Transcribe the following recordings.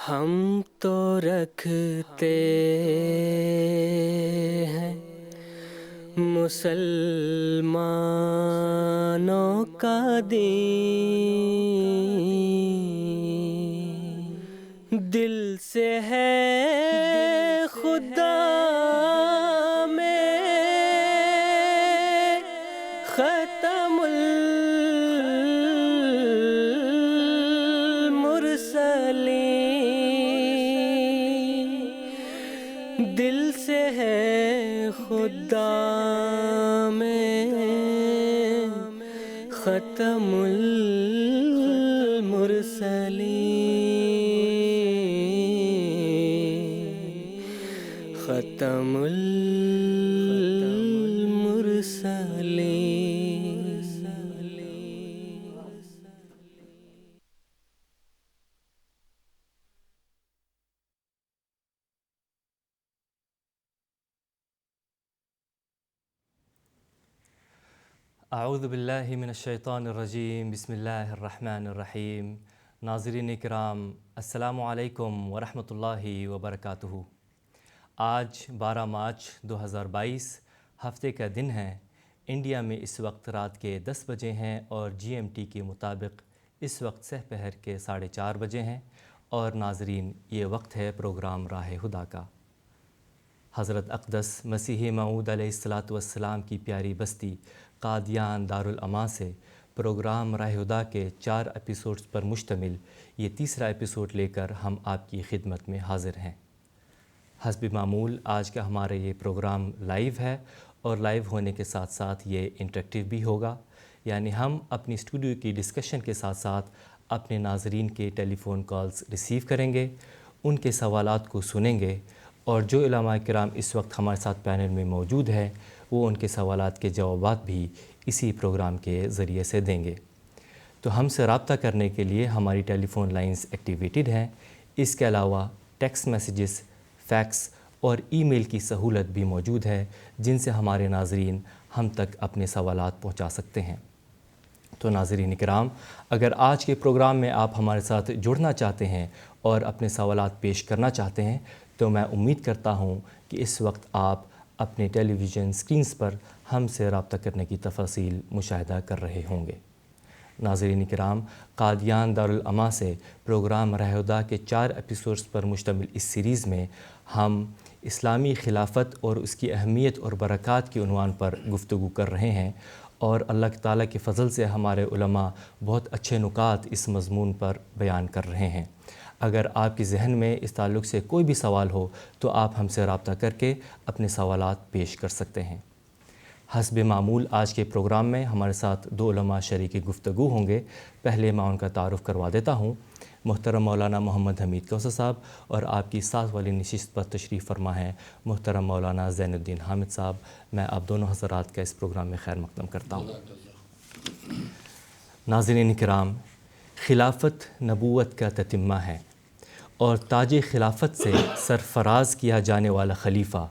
ہم تو رکھتے ہیں مسلمانوں کا دین، دل سے ہے خدا میں ختم المرسلین، دل سے ہے خدا میں ختم المرسلین، ختم المرسلین۔ اعوذ باللہ من الشیطان الرجیم، بسم اللہ الرحمن الرحیم۔ ناظرین کرام، السلام علیکم ورحمۃ اللہ وبرکاتہ۔ آج 12 مارچ 2022 ہفتے کا دن ہے۔ انڈیا میں اس وقت رات کے 10 بجے ہیں اور جی ایم ٹی کے مطابق اس وقت سحپہر کے 4:30 بجے ہیں، اور ناظرین یہ وقت ہے پروگرام راہ خدا کا۔ حضرت اقدس مسیح موعود علیہ السلام کی پیاری بستی قادیان دارالاماں سے پروگرام راہ خدا کے 4 ایپیسوڈز پر مشتمل یہ تیسرا ایپیسوڈ لے کر ہم آپ کی خدمت میں حاضر ہیں۔ حسب معمول آج کا ہمارا یہ پروگرام لائیو ہے، اور لائیو ہونے کے ساتھ ساتھ یہ انٹریکٹیو بھی ہوگا، یعنی ہم اپنی اسٹوڈیو کی ڈسکشن کے ساتھ ساتھ اپنے ناظرین کے ٹیلی فون کالز ریسیو کریں گے، ان کے سوالات کو سنیں گے، اور جو علماء کرام اس وقت ہمارے ساتھ پینل میں موجود ہیں وہ ان کے سوالات کے جوابات بھی اسی پروگرام کے ذریعے سے دیں گے۔ تو ہم سے رابطہ کرنے کے لیے ہماری ٹیلی فون لائنز ایکٹیویٹڈ ہیں۔ اس کے علاوہ ٹیکسٹ میسیجز، فیکس اور ای میل کی سہولت بھی موجود ہے، جن سے ہمارے ناظرین ہم تک اپنے سوالات پہنچا سکتے ہیں۔ تو ناظرین کرام، اگر آج کے پروگرام میں آپ ہمارے ساتھ جڑنا چاہتے ہیں اور اپنے سوالات پیش کرنا چاہتے ہیں، تو میں امید کرتا ہوں کہ اس وقت آپ اپنے ٹیلی ویژن سکرینز پر ہم سے رابطہ کرنے کی تفاصیل مشاہدہ کر رہے ہوں گے۔ ناظرین کرام، قادیان دارالاماں سے پروگرام راہ خدا کے 4 ایپیسوڈز پر مشتمل اس سیریز میں ہم اسلامی خلافت اور اس کی اہمیت اور برکات کے عنوان پر گفتگو کر رہے ہیں، اور اللہ تعالیٰ کے فضل سے ہمارے علماء بہت اچھے نکات اس مضمون پر بیان کر رہے ہیں۔ اگر آپ کے ذہن میں اس تعلق سے کوئی بھی سوال ہو تو آپ ہم سے رابطہ کر کے اپنے سوالات پیش کر سکتے ہیں۔ حسب معمول آج کے پروگرام میں ہمارے ساتھ 2 علماء شریک گفتگو ہوں گے۔ پہلے میں ان کا تعارف کروا دیتا ہوں۔ محترم مولانا محمد حمید کوثر صاحب، اور آپ کی ساتھ والی نشست پر تشریف فرما ہے محترم مولانا زین الدین حامد صاحب۔ میں آپ دونوں حضرات کا اس پروگرام میں خیر مقدم کرتا ہوں۔ ناظرین کرام، خلافت نبوت کا تتمہ ہے، اور تاج خلافت سے سرفراز کیا جانے والا خلیفہ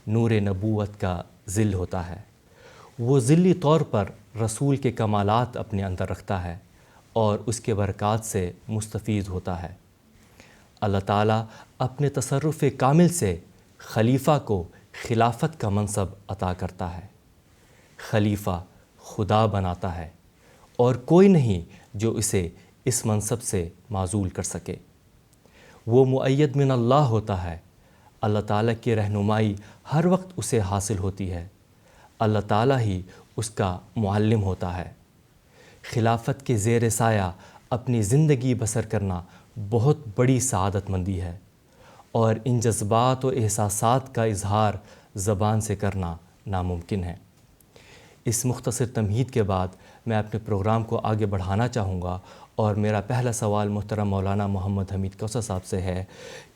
نور نبوت کا ظل ہوتا ہے۔ وہ ظلی طور پر رسول کے کمالات اپنے اندر رکھتا ہے اور اس کے برکات سے مستفید ہوتا ہے۔ اللہ تعالیٰ اپنے تصرف کامل سے خلیفہ کو خلافت کا منصب عطا کرتا ہے۔ خلیفہ خدا بناتا ہے، اور کوئی نہیں جو اسے اس منصب سے معزول کر سکے۔ وہ مؤید من اللہ ہوتا ہے، اللہ تعالیٰ کی رہنمائی ہر وقت اسے حاصل ہوتی ہے، اللہ تعالیٰ ہی اس کا معلم ہوتا ہے۔ خلافت کے زیر سایہ اپنی زندگی بسر کرنا بہت بڑی سعادت مندی ہے، اور ان جذبات و احساسات کا اظہار زبان سے کرنا ناممکن ہے۔ اس مختصر تمہید کے بعد میں اپنے پروگرام کو آگے بڑھانا چاہوں گا، اور میرا پہلا سوال محترم مولانا محمد حمید کوثر صاحب سے ہے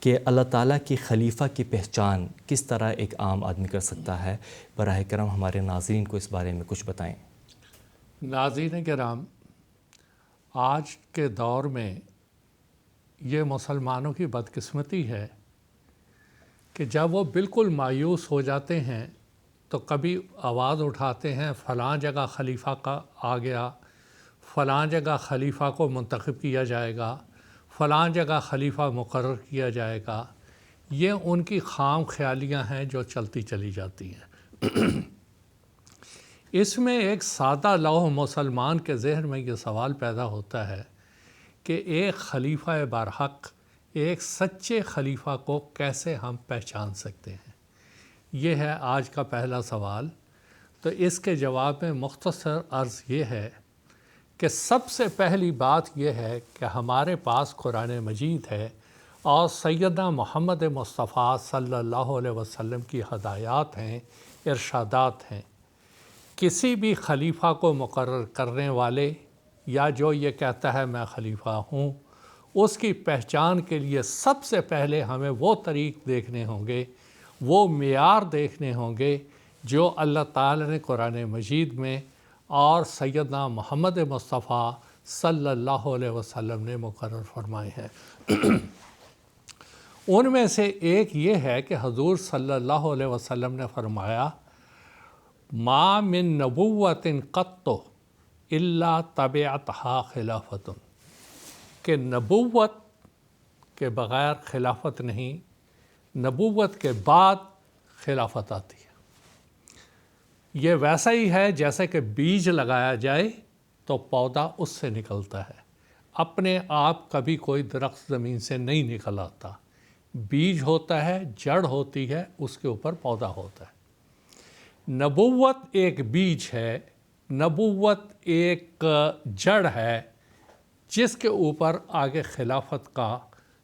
کہ اللہ تعالیٰ کی خلیفہ کی پہچان کس طرح ایک عام آدمی کر سکتا ہے؟ براہ کرم ہمارے ناظرین کو اس بارے میں کچھ بتائیں۔ ناظرین کرام، آج کے دور میں یہ مسلمانوں کی بدقسمتی ہے کہ جب وہ بالکل مایوس ہو جاتے ہیں تو کبھی آواز اٹھاتے ہیں فلاں جگہ خلیفہ کا آ گیا، فلاں جگہ خلیفہ کو منتخب کیا جائے گا، فلاں جگہ خلیفہ مقرر کیا جائے گا، یہ ان کی خام خیالیاں ہیں جو چلتی چلی جاتی ہیں۔ اس میں ایک سادہ لوح مسلمان کے ذہن میں یہ سوال پیدا ہوتا ہے کہ ایک خلیفہ برحق، ایک سچے خلیفہ کو کیسے ہم پہچان سکتے ہیں؟ یہ ہے آج کا پہلا سوال۔ تو اس کے جواب میں مختصر عرض یہ ہے کہ سب سے پہلی بات یہ ہے کہ ہمارے پاس قرآن مجید ہے اور سیدنا محمد مصطفیٰ صلی اللہ علیہ وسلم کی ہدایات ہیں، ارشادات ہیں۔ کسی بھی خلیفہ کو مقرر کرنے والے یا جو یہ کہتا ہے میں خلیفہ ہوں، اس کی پہچان کے لیے سب سے پہلے ہمیں وہ طریق دیکھنے ہوں گے، وہ معیار دیکھنے ہوں گے جو اللہ تعالی نے قرآن مجید میں اور سیدنا محمد مصطفیٰ صلی اللہ علیہ وسلم نے مقرر فرمائے ہیں۔ ان میں سے ایک یہ ہے کہ حضور صلی اللہ علیہ وسلم نے فرمایا ما من نبوت قط الا تبعتها خلافت، کہ نبوت کے بغیر خلافت نہیں، نبوت کے بعد خلافت آتی ہے۔ یہ ویسا ہی ہے جیسے کہ بیج لگایا جائے تو پودا اس سے نکلتا ہے، اپنے آپ کبھی کوئی درخت زمین سے نہیں نکل آتا۔ بیج ہوتا ہے، جڑ ہوتی ہے، اس کے اوپر پودا ہوتا ہے۔ نبوت ایک بیج ہے، نبوت ایک جڑ ہے جس کے اوپر آگے خلافت کا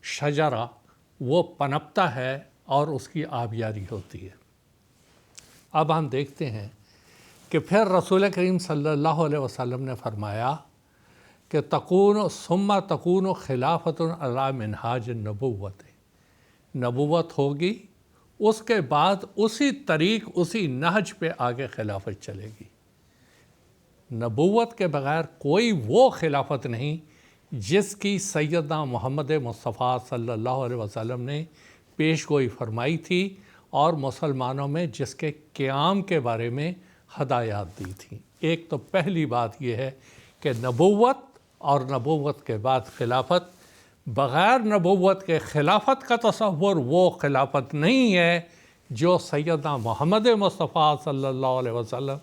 شجرہ وہ پنپتا ہے اور اس کی آبیاری ہوتی ہے۔ اب ہم دیکھتے ہیں کہ پھر رسول کریم صلی اللہ علیہ وسلم نے فرمایا کہ ثم تکون خلافت علی منہاج النبوت، نبوت ہوگی، اس کے بعد اسی طریق، اسی نہج پہ آگے خلافت چلے گی۔ نبوت کے بغیر کوئی وہ خلافت نہیں جس کی سیدنا محمد مصطفیٰ صلی اللہ علیہ وسلم نے پیش گوئی فرمائی تھی اور مسلمانوں میں جس کے قیام کے بارے میں ہدایات دی تھیں۔ ایک تو پہلی بات یہ ہے کہ نبوت اور نبوت کے بعد خلافت، بغیر نبوت کے خلافت کا تصور وہ خلافت نہیں ہے جو سیدنا محمد مصطفیٰ صلی اللہ علیہ وسلم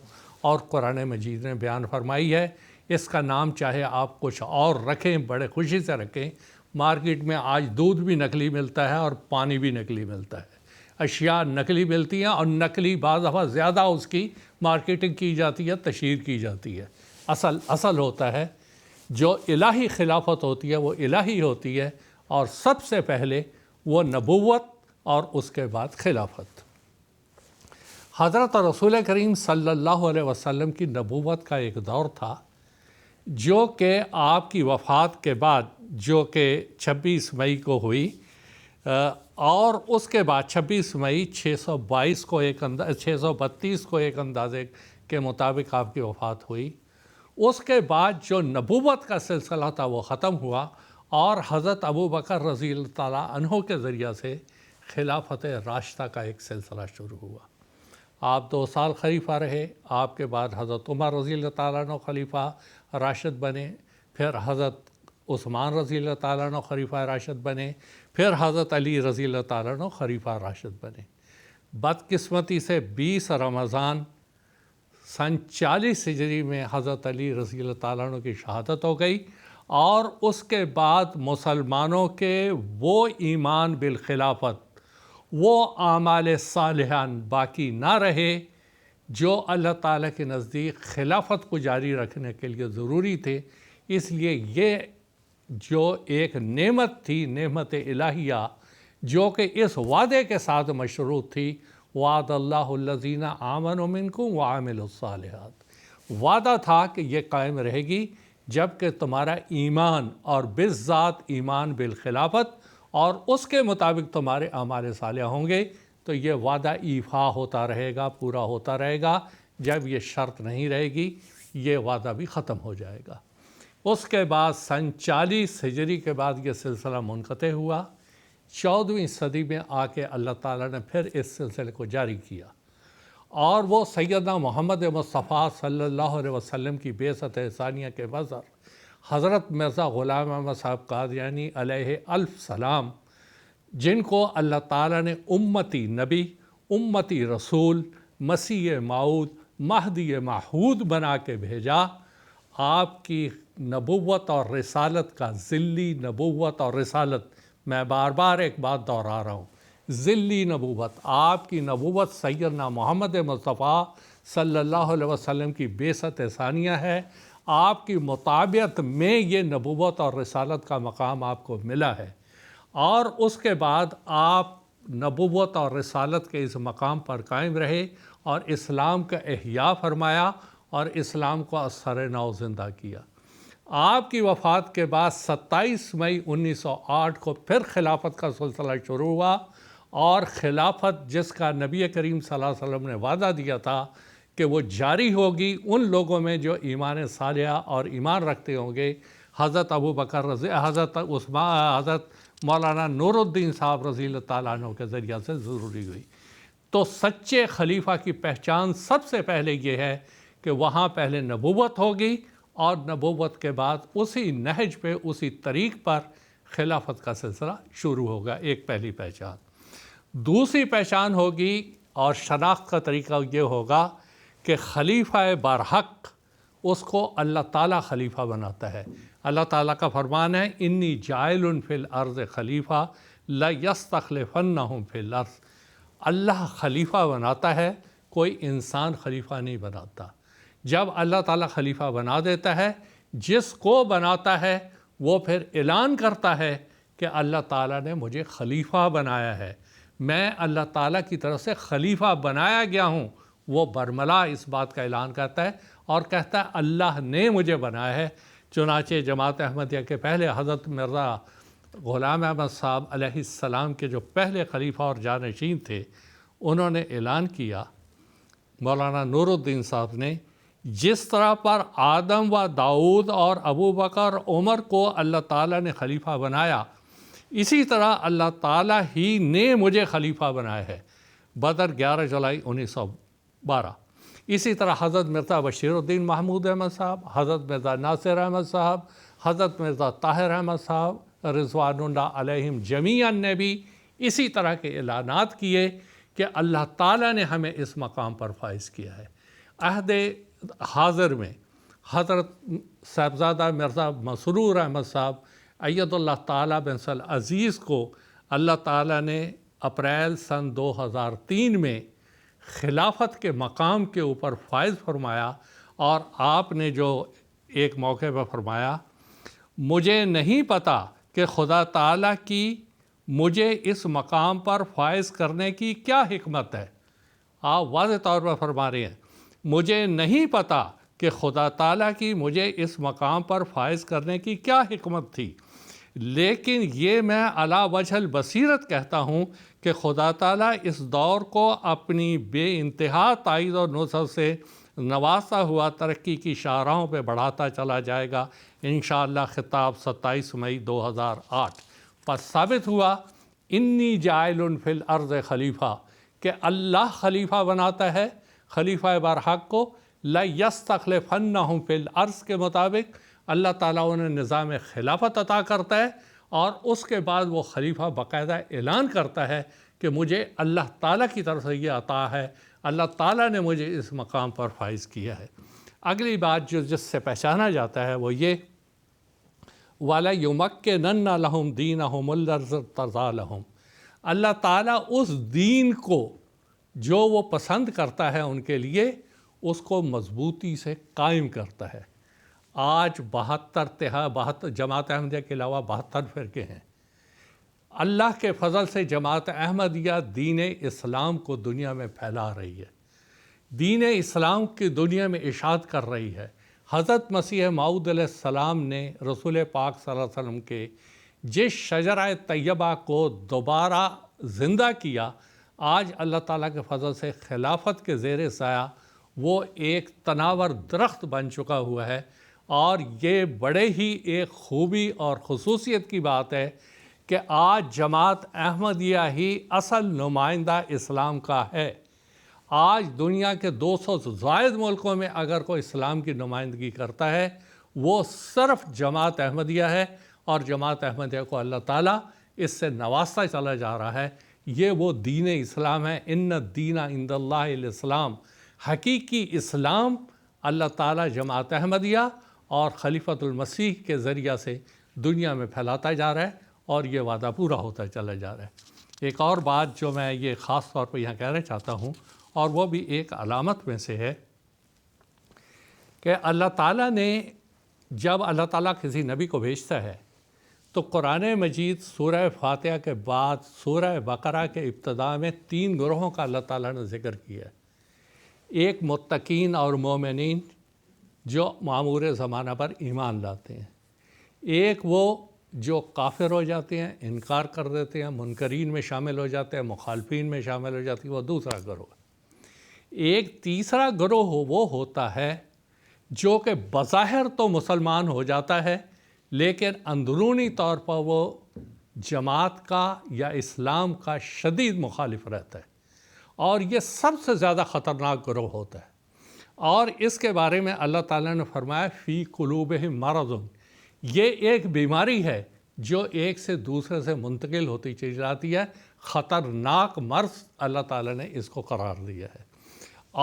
اور قرآن مجید نے بیان فرمائی ہے۔ اس کا نام چاہے آپ کچھ اور رکھیں، بڑے خوشی سے رکھیں۔ مارکیٹ میں آج دودھ بھی نقلی ملتا ہے اور پانی بھی نقلی ملتا ہے، اشیاء نقلی ملتی ہیں اور نقلی بعض دفعہ زیادہ اس کی مارکیٹنگ کی جاتی ہے، تشہیر کی جاتی ہے۔ اصل ہوتا ہے جو الہی خلافت ہوتی ہے وہ الہی ہوتی ہے، اور سب سے پہلے وہ نبوت اور اس کے بعد خلافت۔ حضرت رسول کریم صلی اللہ علیہ وسلم کی نبوت کا ایک دور تھا جو کہ آپ کی وفات کے بعد، جو کہ 26 مئی کو ہوئی، اور اس کے بعد 26 مئی 632 کو 632 کو ایک اندازے کے مطابق آپ کی وفات ہوئی۔ اس کے بعد جو نبوت کا سلسلہ تھا وہ ختم ہوا اور حضرت ابوبکر رضی اللہ تعالیٰ عنہ کے ذریعہ سے خلافت راشدہ کا ایک سلسلہ شروع ہوا۔ آپ 2 سال خلیفہ رہے، آپ کے بعد حضرت عمر رضی اللہ تعالیٰ عنہ خلیفہ راشد بنے، پھر حضرت عثمان رضی اللہ تعالیٰ عنہ خلیفہ راشد بنے، پھر حضرت علی رضی اللہ تعالیٰ عنہ خلیفہ راشد بنے۔ بدقسمتی سے 20 رمضان سن 40 ہجری میں حضرت علی رضی اللہ تعالیٰ عنہ کی شہادت ہو گئی، اور اس کے بعد مسلمانوں کے وہ ایمان بالخلافت، وہ اعمال صالحہ باقی نہ رہے جو اللہ تعالیٰ کے نزدیک خلافت کو جاری رکھنے کے لیے ضروری تھے۔ اس لیے یہ جو ایک نعمت تھی، نعمت الہیہ، جو کہ اس وعدے کے ساتھ مشروط تھی، وعد اللہ الذین آمنوا منکم وعملوا الصالحات، وعدہ تھا کہ یہ قائم رہے گی جب کہ تمہارا ایمان، اور بالذات ایمان بالخلافت، اور اس کے مطابق تمہارے اعمال صالحہ ہوں گے، تو یہ وعدہ ایفا ہوتا رہے گا، پورا ہوتا رہے گا۔ جب یہ شرط نہیں رہے گی، یہ وعدہ بھی ختم ہو جائے گا۔ اس کے بعد سن 40 ہجری کے بعد یہ سلسلہ منقطع ہوا۔ 14ویں صدی میں آ کے اللہ تعالیٰ نے پھر اس سلسلے کو جاری کیا، اور وہ سیدنا محمد مصطفیٰ صلی اللہ علیہ وسلم کی بعثت ثانیہ کے بظر حضرت مرزا غلام احمد صاحب قادیانی علیہ الف سلام، جن کو اللہ تعالیٰ نے امتی نبی، امتی رسول، مسیح موعود، مہدی موعود بنا کے بھیجا، آپ کی نبوت اور رسالت کا ذلی نبوت اور رسالت، میں بار بار ایک بات دہرا رہا ہوں، ذلی نبوت، آپ کی نبوت سیدنا محمد مصطفیٰ صلی اللہ علیہ وسلم کی بعثت ثانیہ ہے۔ آپ کی مطابعت میں یہ نبوت اور رسالت کا مقام آپ کو ملا ہے، اور اس کے بعد آپ نبوت اور رسالت کے اس مقام پر قائم رہے اور اسلام کا احیاء فرمایا اور اسلام کو اثر نو زندہ کیا۔ آپ کی وفات کے بعد 27 مئی 1908 کو پھر خلافت کا سلسلہ شروع ہوا، اور خلافت جس کا نبی کریم صلی اللہ علیہ وسلم نے وعدہ دیا تھا کہ وہ جاری ہوگی ان لوگوں میں جو ایمان صالحہ اور ایمان رکھتے ہوں گے، حضرت ابو بکر رضی، حضرت عثمان، حضرت مولانا نور الدین صاحب رضی اللہ تعالیٰ عنہ کے ذریعہ سے ضروری ہوئی۔ تو سچے خلیفہ کی پہچان سب سے پہلے یہ ہے کہ وہاں پہلے نبوت ہوگی، اور نبوت کے بعد اسی نہج پہ، اسی طریق پر خلافت کا سلسلہ شروع ہوگا۔ ایک پہلی پہچان۔ دوسری پہچان ہوگی اور شناخت کا طریقہ یہ ہوگا کہ خلیفہ برحق، اس کو اللہ تعالیٰ خلیفہ بناتا ہے۔ اللہ تعالیٰ کا فرمان ہے، انی جاعل فی الارض خلیفہ لیستخلفنہم فی الارض۔ اللہ خلیفہ بناتا ہے، کوئی انسان خلیفہ نہیں بناتا۔ جب اللہ تعالیٰ خلیفہ بنا دیتا ہے، جس کو بناتا ہے وہ پھر اعلان کرتا ہے کہ اللہ تعالیٰ نے مجھے خلیفہ بنایا ہے، میں اللہ تعالیٰ کی طرف سے خلیفہ بنایا گیا ہوں۔ وہ برملا اس بات کا اعلان کرتا ہے اور کہتا ہے اللہ نے مجھے بنایا ہے۔ چنانچہ جماعت احمدیہ کے پہلے حضرت مرزا غلام احمد صاحب علیہ السلام کے جو پہلے خلیفہ اور جانشین تھے، انہوں نے اعلان کیا، مولانا نور الدین صاحب نے، جس طرح پر آدم و داؤد اور ابو بکر عمر کو اللہ تعالیٰ نے خلیفہ بنایا، اسی طرح اللہ تعالیٰ ہی نے مجھے خلیفہ بنایا ہے۔ بدر 11 جولائی 1912۔ اسی طرح حضرت مرزا بشیر الدین محمود احمد صاحب، حضرت مرزا ناصر احمد صاحب، حضرت مرزا طاہر احمد صاحب رضوان اللہ علیہم جمیعاً نے بھی اسی طرح کے اعلانات کیے کہ اللہ تعالیٰ نے ہمیں اس مقام پر فائز کیا ہے۔ عہد حاضر میں حضرت صاحبزادہ مرزا مسرور احمد صاحب اید اللہ تعالیٰ بن سل عزیز کو اللہ تعالیٰ نے اپریل سن 2003 میں خلافت کے مقام کے اوپر فائز فرمایا، اور آپ نے جو ایک موقع پر فرمایا، مجھے نہیں پتہ کہ خدا تعالیٰ کی مجھے اس مقام پر فائز کرنے کی کیا حکمت ہے۔ آپ واضح طور پر فرما رہے ہیں، مجھے نہیں پتہ کہ خدا تعالیٰ کی مجھے اس مقام پر فائز کرنے کی کیا حکمت تھی، لیکن یہ میں علی وجہ البصیرت کہتا ہوں کہ خدا تعالیٰ اس دور کو اپنی بے انتہا تائید اور نصرت سے نوازتا ہوا ترقی کی شاہراہوں پہ بڑھاتا چلا جائے گا انشاءاللہ۔ خطاب 27 مئی 2008 پر ثابت ہوا، انی جاعل فی الارض خلیفہ، کہ اللہ خلیفہ بناتا ہے خلیفہ برحق کو، لیستخلفنہم فی الارض کے مطابق اللہ تعالیٰ انہیں نظام خلافت عطا کرتا ہے، اور اس کے بعد وہ خلیفہ باقاعدہ اعلان کرتا ہے کہ مجھے اللہ تعالیٰ کی طرف سے یہ عطا ہے، اللہ تعالیٰ نے مجھے اس مقام پر فائز کیا ہے۔ اگلی بات جو جس سے پہچانا جاتا ہے وہ یہ، وَلَيُمَكِّنَنَّ لَهُمْ دِينَهُمُ الَّذِي ارْتَضَىٰ لَهُمْ، اللہ تعالیٰ اس دین کو جو وہ پسند کرتا ہے ان کے لیے، اس کو مضبوطی سے قائم کرتا ہے۔ آج 72 جماعت احمدیہ کے علاوہ 72 فرقے ہیں۔ اللہ کے فضل سے جماعت احمدیہ دین اسلام کو دنیا میں پھیلا رہی ہے، دین اسلام کی دنیا میں اشاعت کر رہی ہے۔ حضرت مسیح موعود علیہ السلام نے رسول پاک صلی اللہ علیہ وسلم کے جس شجرہ طیبہ کو دوبارہ زندہ کیا، آج اللہ تعالیٰ کے فضل سے خلافت کے زیر سایہ وہ ایک تناور درخت بن چکا ہوا ہے، اور یہ بڑے ہی ایک خوبی اور خصوصیت کی بات ہے کہ آج جماعت احمدیہ ہی اصل نمائندہ اسلام کا ہے۔ آج دنیا کے 200 سے زائد ملکوں میں اگر کوئی اسلام کی نمائندگی کرتا ہے، وہ صرف جماعت احمدیہ ہے، اور جماعت احمدیہ کو اللہ تعالیٰ اس سے نوازتا چلا جا رہا ہے۔ یہ وہ دین اسلام ہے، ان الدین عند اللہ الاسلام، حقیقی اسلام اللہ تعالیٰ جماعت احمدیہ اور خلیفۃ المسیح کے ذریعہ سے دنیا میں پھیلاتا جا رہا ہے، اور یہ وعدہ پورا ہوتا چلا جا رہا ہے۔ ایک اور بات جو میں یہ خاص طور پہ یہاں کہنا چاہتا ہوں، اور وہ بھی ایک علامت میں سے ہے کہ اللہ تعالیٰ نے جب اللہ تعالیٰ کسی نبی کو بھیجتا ہے تو قرآن مجید سورہ فاتحہ کے بعد سورہ بقرہ کے ابتدا میں 3 گروہوں کا اللہ تعالیٰ نے ذکر کیا ہے۔ ایک متقین اور مومنین جو معمور زمانہ پر ایمان لاتے ہیں، ایک وہ جو کافر ہو جاتے ہیں، انکار کر دیتے ہیں، منکرین میں شامل ہو جاتے ہیں، مخالفین میں شامل ہو جاتے ہیں، وہ دوسرا گروہ۔ ایک تیسرا گروہ وہ ہوتا ہے جو کہ بظاہر تو مسلمان ہو جاتا ہے، لیکن اندرونی طور پر وہ جماعت کا یا اسلام کا شدید مخالف رہتا ہے، اور یہ سب سے زیادہ خطرناک گروہ ہوتا ہے۔ اور اس کے بارے میں اللہ تعالیٰ نے فرمایا فی قلوبہم مرض، یہ ایک بیماری ہے جو ایک سے دوسرے سے منتقل ہوتی چلی جاتی ہے، خطرناک مرض اللہ تعالیٰ نے اس کو قرار دیا ہے۔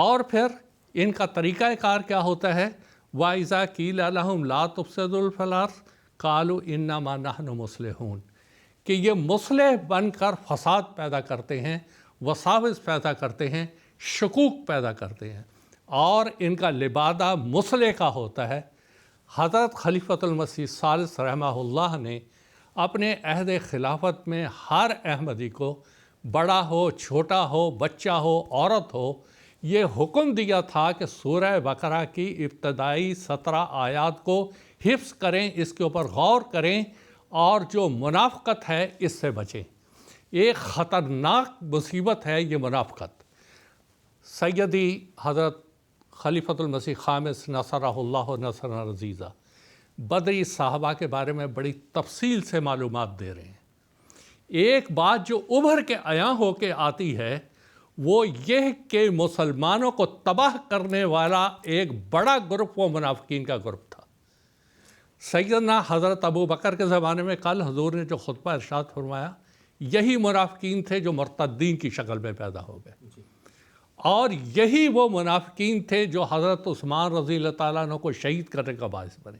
اور پھر ان کا طریقہ کار کیا ہوتا ہے؟ وَإِذَا قِيلَ لَهُمْ لَا تُفْسِدُوا فِي الْأَرْضِ قَالُوا إِنَّمَا نَحْنُ مُصْلِحُونَ، کہ یہ مصلح بن کر فساد پیدا کرتے ہیں، وساوس پیدا کرتے ہیں، شکوک پیدا کرتے ہیں، اور ان کا لبادہ مصلح کا ہوتا ہے۔ حضرت خلیفۃ المسیح ثالث رحمہ اللہ نے اپنے عہد خلافت میں ہر احمدی کو، بڑا ہو، چھوٹا ہو، بچہ ہو، عورت ہو، یہ حکم دیا تھا کہ سورہ بقرہ کی ابتدائی 17 آیات کو حفظ کریں، اس کے اوپر غور کریں، اور جو منافقت ہے اس سے بچیں۔ ایک خطرناک مصیبت ہے یہ منافقت۔ سیدی حضرت خلیفۃ المسیح خامس نصرہ اللہ نصرا عزیزہ بدری صحابہ کے بارے میں بڑی تفصیل سے معلومات دے رہے ہیں۔ ایک بات جو ابھر کے عیاں ہو کے آتی ہے وہ یہ کہ مسلمانوں کو تباہ کرنے والا ایک بڑا گروپ وہ منافقین کا گروپ تھا۔ سیدنا حضرت ابو بکر کے زمانے میں کل حضور نے جو خطبہ ارشاد فرمایا، یہی منافقین تھے جو مرتدین کی شکل میں پیدا ہو گئے، اور یہی وہ منافقین تھے جو حضرت عثمان رضی اللہ تعالیٰ عنہ کو شہید کرنے کا باعث بنے،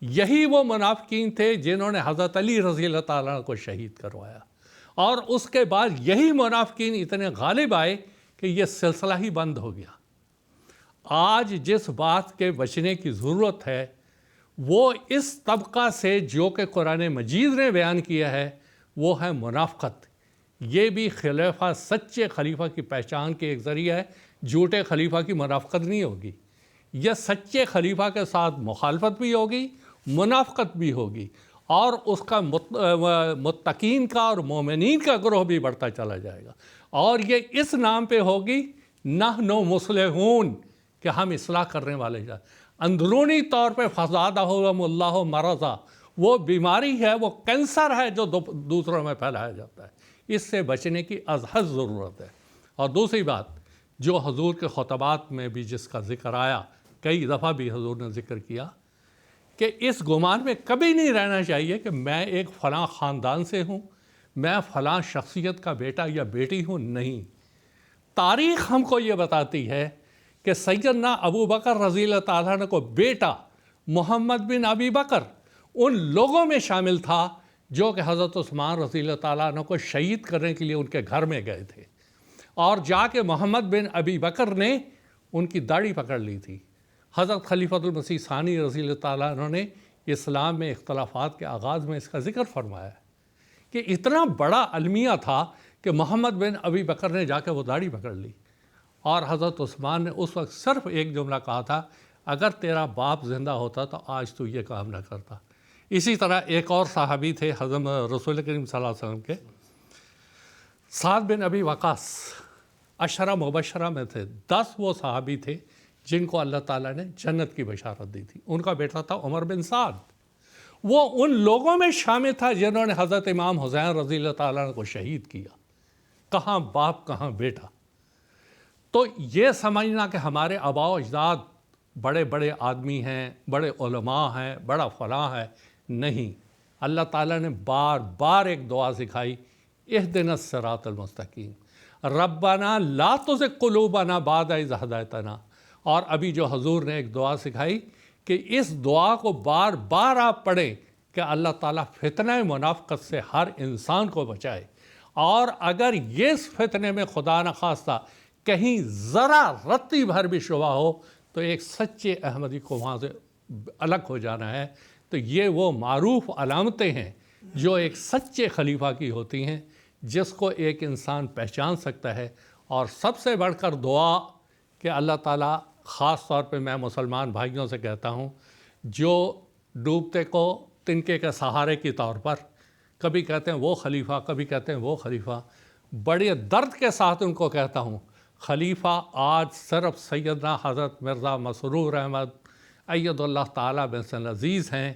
یہی وہ منافقین تھے جنہوں نے حضرت علی رضی اللہ تعالیٰ عنہ کو شہید کروایا، اور اس کے بعد یہی منافقین اتنے غالب آئے کہ یہ سلسلہ ہی بند ہو گیا۔ آج جس بات کے بچنے کی ضرورت ہے وہ اس طبقہ سے جو کہ قرآن مجید نے بیان کیا ہے، وہ ہے منافقت۔ یہ بھی خلیفہ، سچے خلیفہ کی پہچان کے ایک ذریعہ ہے۔ جھوٹے خلیفہ کی منافقت نہیں ہوگی، یہ سچے خلیفہ کے ساتھ مخالفت بھی ہوگی، منافقت بھی ہوگی، اور اس کا متقین کا اور مومنین کا گروہ بھی بڑھتا چلا جائے گا، اور یہ اس نام پہ ہوگی نحن مصلحون، کہ ہم اصلاح کرنے والے جائیں۔ اندرونی طور پہ فزادہم اللہ مرضا، وہ بیماری ہے، وہ کینسر ہے جو دوسروں میں پھیلایا جاتا ہے۔ اس سے بچنے کی ازحد ضرورت ہے۔ اور دوسری بات جو حضور کے خطبات میں بھی جس کا ذکر آیا، کئی دفعہ بھی حضور نے ذکر کیا، کہ اس گمان میں کبھی نہیں رہنا چاہیے کہ میں ایک فلاں خاندان سے ہوں، میں فلاں شخصیت کا بیٹا یا بیٹی ہوں۔ نہیں، تاریخ ہم کو یہ بتاتی ہے کہ سیدنا ابو بکر رضی اللہ تعالیٰ عنہ کو بیٹا محمد بن ابی بکر ان لوگوں میں شامل تھا جو کہ حضرت عثمان رضی اللہ تعالیٰ عنہ کو شہید کرنے کے لیے ان کے گھر میں گئے تھے، اور جا کے محمد بن ابی بکر نے ان کی داڑھی پکڑ لی تھی۔ حضرت خلیفۃ المسیح ثانی رضی اللہ تعالیٰ عنہ نے اسلام میں اختلافات کے آغاز میں اس کا ذکر فرمایا ہے کہ اتنا بڑا المیہ تھا کہ محمد بن ابی بکر نے جا کے وہ داڑھی پکڑ لی، اور حضرت عثمان نے اس وقت صرف ایک جملہ کہا تھا، اگر تیرا باپ زندہ ہوتا تو آج تو یہ کام نہ کرتا۔ اسی طرح ایک اور صحابی تھے حضرت رسول کریم صلی اللہ علیہ وسلم کے، سعد بن ابی وقاص، عشرہ مبشرہ میں تھے۔ 10 وہ صحابی تھے جن کو اللہ تعالیٰ نے جنت کی بشارت دی تھی۔ ان کا بیٹا تھا عمر بن سعد، وہ ان لوگوں میں شامل تھا جنہوں نے حضرت امام حسین رضی اللہ تعالیٰ عنہ کو شہید کیا۔ کہاں باپ کہاں بیٹا۔ تو یہ سمجھنا کہ ہمارے آباء و اجداد بڑے بڑے آدمی ہیں، بڑے علماء ہیں، بڑا فلاں ہے، نہیں، اللہ تعالیٰ نے بار بار ایک دعا سکھائی، اہدنا الصراط المستقیم، ربنا لا تزغ قلوبنا بعد اذ ہدیتنا۔ اور ابھی جو حضور نے ایک دعا سکھائی کہ اس دعا کو بار بار آپ پڑھیں کہ اللہ تعالیٰ فتنہ منافقت سے ہر انسان کو بچائے، اور اگر یہ اس فتنے میں خدا نخواستہ کہیں ذرا رتی بھر بھی شبہ ہو تو ایک سچے احمدی کو وہاں سے الگ ہو جانا ہے۔ تو یہ وہ معروف علامتیں ہیں جو ایک سچے خلیفہ کی ہوتی ہیں، جس کو ایک انسان پہچان سکتا ہے۔ اور سب سے بڑھ کر دعا کہ اللہ تعالیٰ، خاص طور پہ میں مسلمان بھائیوں سے کہتا ہوں جو ڈوبتے کو تنکے کے سہارے کے طور پر کبھی کہتے ہیں وہ خلیفہ، کبھی کہتے ہیں وہ خلیفہ، بڑے درد کے ساتھ ان کو کہتا ہوں، خلیفہ آج صرف سیدنا حضرت مرزا مسرور احمد اید اللہ تعالیٰ بن العزیز ہیں۔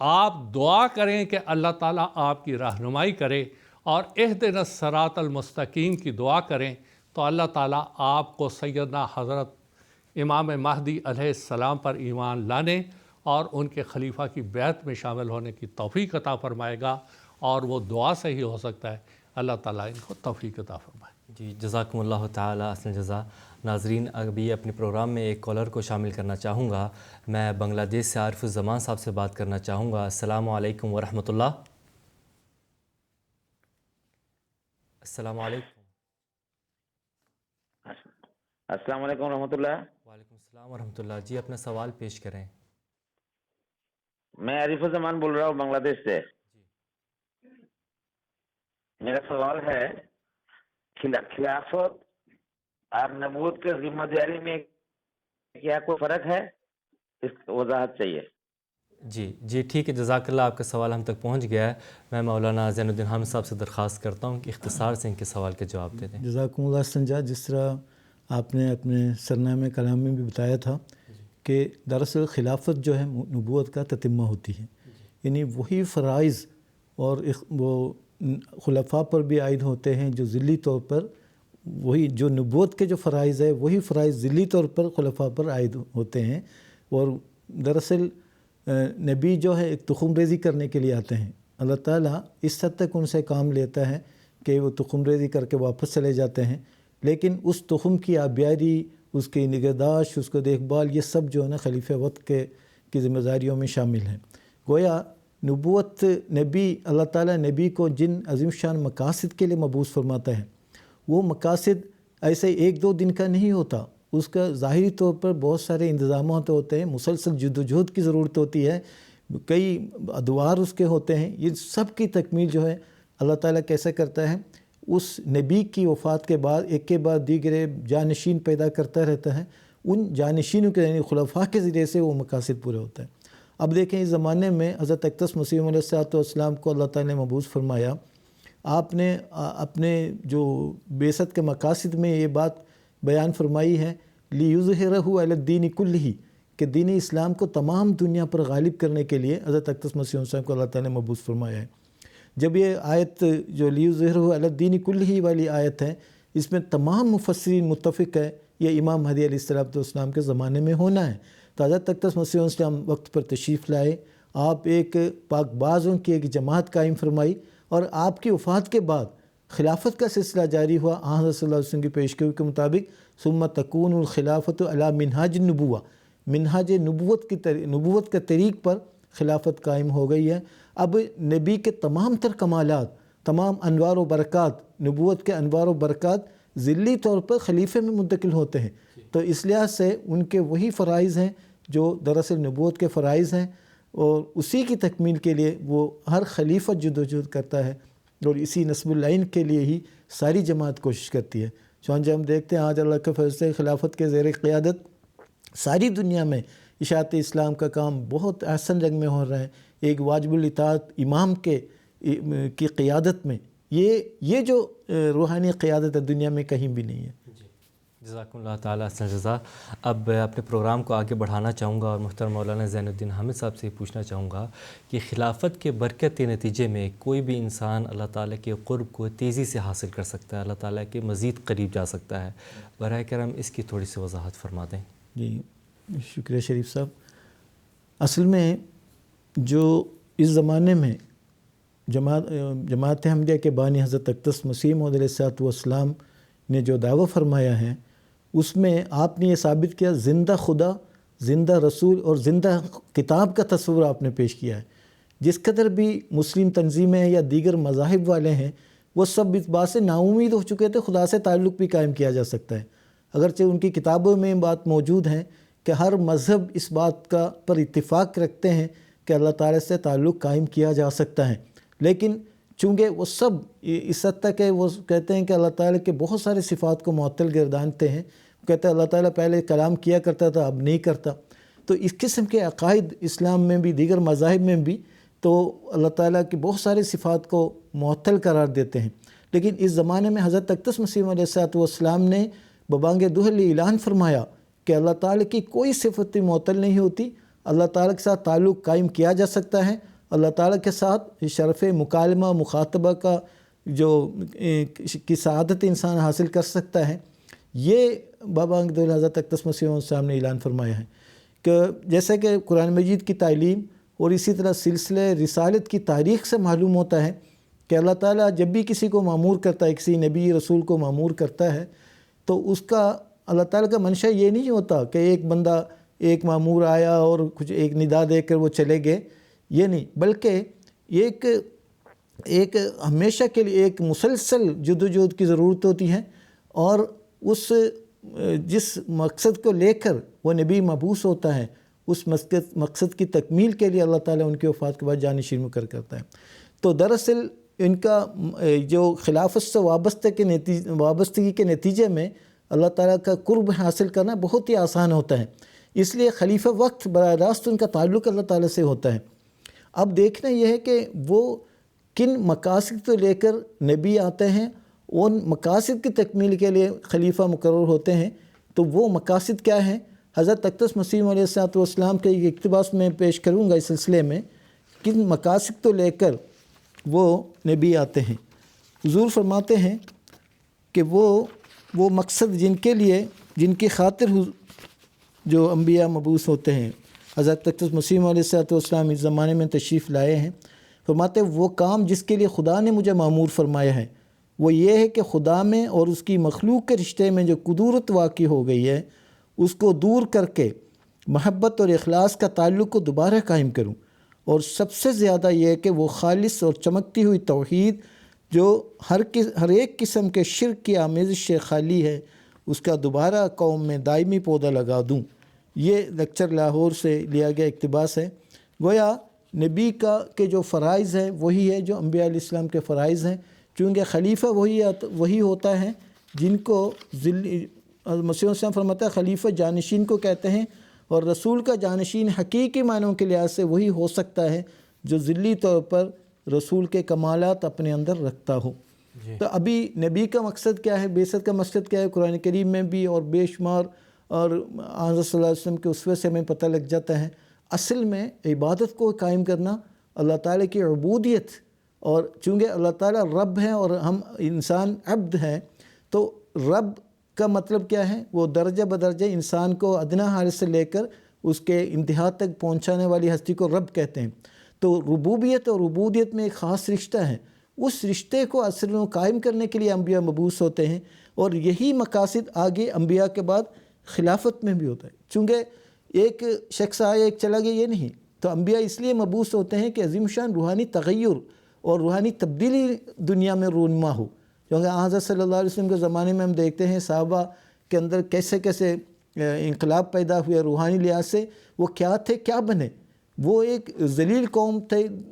آپ دعا کریں کہ اللہ تعالیٰ آپ کی رہنمائی کرے، اور اہدنا الصراط المستقیم کی دعا کریں تو اللہ تعالیٰ آپ کو سیدنا حضرت امام مہدی علیہ السلام پر ایمان لانے اور ان کے خلیفہ کی بیعت میں شامل ہونے کی توفیق عطا فرمائے گا، اور وہ دعا سے ہی ہو سکتا ہے۔ اللہ تعالیٰ ان کو توفیق عطا فرمائے۔ جی، جزاکم اللہ تعالیٰ احسن جزا۔ ناظرین، ابھی اپنے پروگرام میں ایک کالر کو شامل کرنا چاہوں گا۔ میں بنگلہ دیش سے عارف الزمان صاحب سے بات کرنا چاہوں گا۔ السلام علیکم ورحمۃ اللہ۔ السلام علیکم۔ السلام علیکم ورحمۃ اللہ۔ وعلیکم السلام ورحمۃ اللہ۔ جی، اپنا سوال پیش کریں۔ میں عارف الزمان بول رہا ہوں بنگلہ دیش سے۔ میرا سوال ہے خلافت اور نبوت کے ذمہ داری میں کیا کوئی فرق ہے؟ اس وضاحت چاہیے۔ جی ٹھیک ہے، جزاک اللہ، آپ کا سوال ہم تک پہنچ گیا ہے۔ میں مولانا زین الدین حامد صاحب سے درخواست کرتا ہوں کہ اختصار سے ان کے سوال کے جواب دے دیں۔ جزاکم اللہ سنجا، جس طرح آپ نے اپنے سرنامے کلام میں بھی بتایا تھا کہ دراصل خلافت جو ہے نبوت کا تتمہ ہوتی ہے، یعنی وہی فرائض اور وہ خلفاء پر بھی عائد ہوتے ہیں جو ذلی طور پر، وہی جو نبوت کے جو فرائض ہے وہی فرائض ذلی طور پر خلفاء پر عائد ہوتے ہیں۔ اور دراصل نبی جو ہے ایک تخم ریزی کرنے کے لیے آتے ہیں، اللہ تعالیٰ اس حد تک ان سے کام لیتا ہے کہ وہ تخم ریزی کر کے واپس چلے جاتے ہیں، لیکن اس تخم کی آبیاری، اس کی نگہداشت، اس کو دیکھ بھال، یہ سب جو ہے نا خلیفہ وقت کی ذمہ داریوں میں شامل ہیں۔ گویا نبوت، نبی، اللہ تعالیٰ نبی کو جن عظیم شان مقاصد کے لیے مبعوث فرماتا ہے، وہ مقاصد ایسے ایک دو دن کا نہیں ہوتا، اس کا ظاہری طور پر بہت سارے انتظامات ہوتے ہیں، مسلسل جد و جہد کی ضرورت ہوتی ہے، کئی ادوار اس کے ہوتے ہیں۔ یہ سب کی تکمیل جو ہے اللہ تعالیٰ کیسے کرتا ہے؟ اس نبی کی وفات کے بعد ایک کے بعد دیگرے جانشین پیدا کرتا رہتا ہے، ان جانشینوں کے یعنی خلفاء کے ذریعے سے وہ مقاصد پورے ہوتا ہے۔ اب دیکھیں اس زمانے میں حضرت اقدس مسیح علیہ السلام کو اللہ تعالیٰ نے مبعوث فرمایا۔ آپ نے اپنے جو بعثت کے مقاصد میں یہ بات بیان فرمائی ہے، لِيُظْهِرَهُ عَلَى الدِّينِ كُلِّهِ، کہ دین اسلام کو تمام دنیا پر غالب کرنے کے لیے حضرت اقدس مسیح علیہ السلام کو اللہ تعالیٰ نے مبعوث فرمایا ہے۔ جب یہ آیت جو لِيُظْهِرَهُ عَلَى الدِّينِ كُلِّهِ والی آیت ہے، اس میں تمام مفسرین متفق ہے یہ امام مہدی علیہ السلام کے زمانے میں ہونا ہے۔ تو حضرت اقدس مسیح علیہ السلام وقت پر تشریف لائے، آپ ایک پاک بازوں کی ایک جماعت قائم فرمائی، اور آپ کی وفات کے بعد خلافت کا سلسلہ جاری ہوا۔ حضرت صلی اللہ علیہ وسلم کی پیشگوئی کے مطابق ثم تکون الخلافت علی منہاج النبوہ، منہاج نبوت کے طریق پر خلافت قائم ہو گئی ہے۔ اب نبی کے تمام تر کمالات، تمام انوار و برکات، نبوت کے انوار و برکات ذلی طور پر خلیفے میں منتقل ہوتے ہیں۔ تو اس لحاظ سے ان کے وہی فرائض ہیں جو دراصل نبوت کے فرائض ہیں، اور اسی کی تکمیل کے لیے وہ ہر خلیفہ جدوجہد کرتا ہے، اور اسی نصب العین کے لیے ہی ساری جماعت کوشش کرتی ہے۔ چونکہ ہم دیکھتے ہیں آج اللہ کے فضل سے خلافت کے زیر قیادت ساری دنیا میں اشاعت اسلام کا کام بہت احسن رنگ میں ہو رہا ہے۔ ایک واجب الاطاعت امام کی قیادت میں یہ جو روحانی قیادت ہے دنیا میں کہیں بھی نہیں ہے۔ جزاکم اللہ تعالیٰ احسن جزا۔ اب اپنے پروگرام کو آگے بڑھانا چاہوں گا اور محترم مولانا زین الدین حامد صاحب سے پوچھنا چاہوں گا کہ خلافت کے برکت کے نتیجے میں کوئی بھی انسان اللہ تعالیٰ کے قرب کو تیزی سے حاصل کر سکتا ہے، اللہ تعالیٰ کے مزید قریب جا سکتا ہے۔ براہ کرم اس کی تھوڑی سی وضاحت فرما دیں۔ جی، شکریہ شریف صاحب. اصل میں جو اس زمانے میں جماعت احمدیہ کے بانی حضرت اقدس مسیح موعود علیہ الصلوۃ والسلام نے جو دعویٰ فرمایا ہے اس میں آپ نے یہ ثابت کیا زندہ خدا، زندہ رسول اور زندہ کتاب کا تصور آپ نے پیش کیا ہے. جس قدر بھی مسلم تنظیمیں یا دیگر مذاہب والے ہیں وہ سب اس بات سے ناامید ہو چکے تھے خدا سے تعلق بھی قائم کیا جا سکتا ہے، اگرچہ ان کی کتابوں میں بات موجود ہے کہ ہر مذہب اس بات کا پر اتفاق رکھتے ہیں کہ اللہ تعالیٰ سے تعلق قائم کیا جا سکتا ہے. لیکن چونکہ وہ سب اس حد تک ہے وہ کہتے ہیں کہ اللہ تعالیٰ کے بہت سارے صفات کو معطل گردانتے ہیں. وہ کہتے ہیں اللہ تعالیٰ پہلے کلام کیا کرتا تھا اب نہیں کرتا. تو اس قسم کے عقائد اسلام میں بھی دیگر مذاہب میں بھی تو اللہ تعالیٰ کی بہت سارے صفات کو معطل قرار دیتے ہیں. لیکن اس زمانے میں حضرت اقدس مسیح علیہ الصلوۃ والسلام نے ببانگ دوحلی اعلان فرمایا کہ اللہ تعالیٰ کی کوئی صفت معطل نہیں ہوتی، اللہ تعالیٰ کے ساتھ تعلق قائم کیا جا سکتا ہے، اللہ تعالیٰ کے ساتھ شرف مکالمہ مخاطبہ کا جو کی سعادت انسان حاصل کر سکتا ہے. یہ بابانگ دوحلی حضرت اقدس مسیح علیہ السلام نے اعلان فرمایا ہے کہ جیسے کہ قرآن مجید کی تعلیم اور اسی طرح سلسلہ رسالت کی تاریخ سے معلوم ہوتا ہے کہ اللہ تعالیٰ جب بھی کسی کو مامور کرتا ہے، کسی نبی رسول کو مامور کرتا ہے تو اس کا اللہ تعالیٰ کا منشا یہ نہیں ہوتا کہ ایک بندہ ایک مامور آیا اور کچھ ایک ندا دے کر وہ چلے گئے، یہ نہیں، بلکہ ایک ہمیشہ کے لیے ایک مسلسل جدوجہد کی ضرورت ہوتی ہے. اور اس جس مقصد کو لے کر وہ نبی مبعوث ہوتا ہے اس مقصد کی تکمیل کے لیے اللہ تعالیٰ ان کی وفات کے بعد جانشین مقرر کرتا ہے. تو دراصل ان کا جو خلافت سے وابستگی کے نتیجے میں اللہ تعالیٰ کا قرب حاصل کرنا بہت ہی آسان ہوتا ہے. اس لیے خلیفہ وقت براہ راست ان کا تعلق اللہ تعالیٰ سے ہوتا ہے. اب دیکھنا یہ ہے کہ وہ کن مقاصد کو لے کر نبی آتے ہیں، ان مقاصد کی تکمیل کے لیے خلیفہ مقرر ہوتے ہیں. تو وہ مقاصد کیا ہیں؟ حضرت اقدس مسیح علیہ الصلوۃ والسلام کے ایک اقتباس میں پیش کروں گا اس سلسلے میں، کن مقاصد کو لے کر وہ نبی آتے ہیں. حضور فرماتے ہیں کہ وہ مقصد جن کی خاطر جو انبیاء مبعوث ہوتے ہیں، حضرت اقدس مسیح علیہ الصلوۃ والسلام اس زمانے میں تشریف لائے ہیں. فرماتے ہیں وہ کام جس کے لیے خدا نے مجھے مامور فرمایا ہے وہ یہ ہے کہ خدا میں اور اس کی مخلوق کے رشتے میں جو کدورت واقع ہو گئی ہے اس کو دور کر کے محبت اور اخلاص کا تعلق کو دوبارہ قائم کروں. اور سب سے زیادہ یہ ہے کہ وہ خالص اور چمکتی ہوئی توحید جو ہر ایک قسم کے شرک کی آمیزش سے خالی ہے اس کا دوبارہ قوم میں دائمی پودا لگا دوں. یہ لیکچر لاہور سے لیا گیا اقتباس ہے. گویا نبی کے جو فرائض ہیں وہی ہے جو انبیاء علیہ السلام کے فرائض ہیں، چونکہ خلیفہ وہی ہوتا ہے جن کو مسیح السلام فرماتا ہے خلیفہ جانشین کو کہتے ہیں، اور رسول کا جانشین حقیقی معنوں کے لحاظ سے وہی ہو سکتا ہے جو ذلی طور پر رسول کے کمالات اپنے اندر رکھتا ہو. تو ابھی نبی کا مقصد کیا ہے، بعثت کا مقصد کیا ہے، قرآن کریم میں بھی اور بے شمار اور حضرت صلی اللہ علیہ وسلم کے اسوے سے ہمیں پتہ لگ جاتا ہے. اصل میں عبادت کو قائم کرنا، اللہ تعالیٰ کی عبودیت، اور چونکہ اللہ تعالیٰ رب ہیں اور ہم انسان عبد ہیں تو رب کا مطلب کیا ہے، وہ درجہ بدرجہ انسان کو ادنا حالت سے لے کر اس کے انتہا تک پہنچانے والی ہستی کو رب کہتے ہیں. تو ربوبیت اور عبودیت میں ایک خاص رشتہ ہے، اس رشتے کو اصل میں قائم کرنے کے لیے انبیاء مبعوث ہوتے ہیں، اور یہی مقاصد آگے انبیاء کے بعد خلافت میں بھی ہوتا ہے. چونکہ ایک شخص آیا ایک چلا گیا یہ نہیں، تو انبیاء اس لیے مبعوث ہوتے ہیں کہ عظیم شان روحانی تغیر اور روحانی تبدیلی دنیا میں رونما ہو. کیونکہ حضرت صلی اللہ علیہ وسلم کے زمانے میں ہم دیکھتے ہیں صحابہ کے اندر کیسے انقلاب پیدا ہوئے روحانی لحاظ سے. وہ کیا تھے، کیا بنے، وہ ایک ذلیل قوم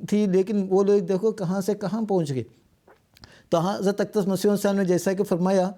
تھی لیکن وہ لوگ دیکھو کہاں سے کہاں پہنچ گئے. تو حضرت اقدس مسیح السلام نے جیسا کہ فرمایا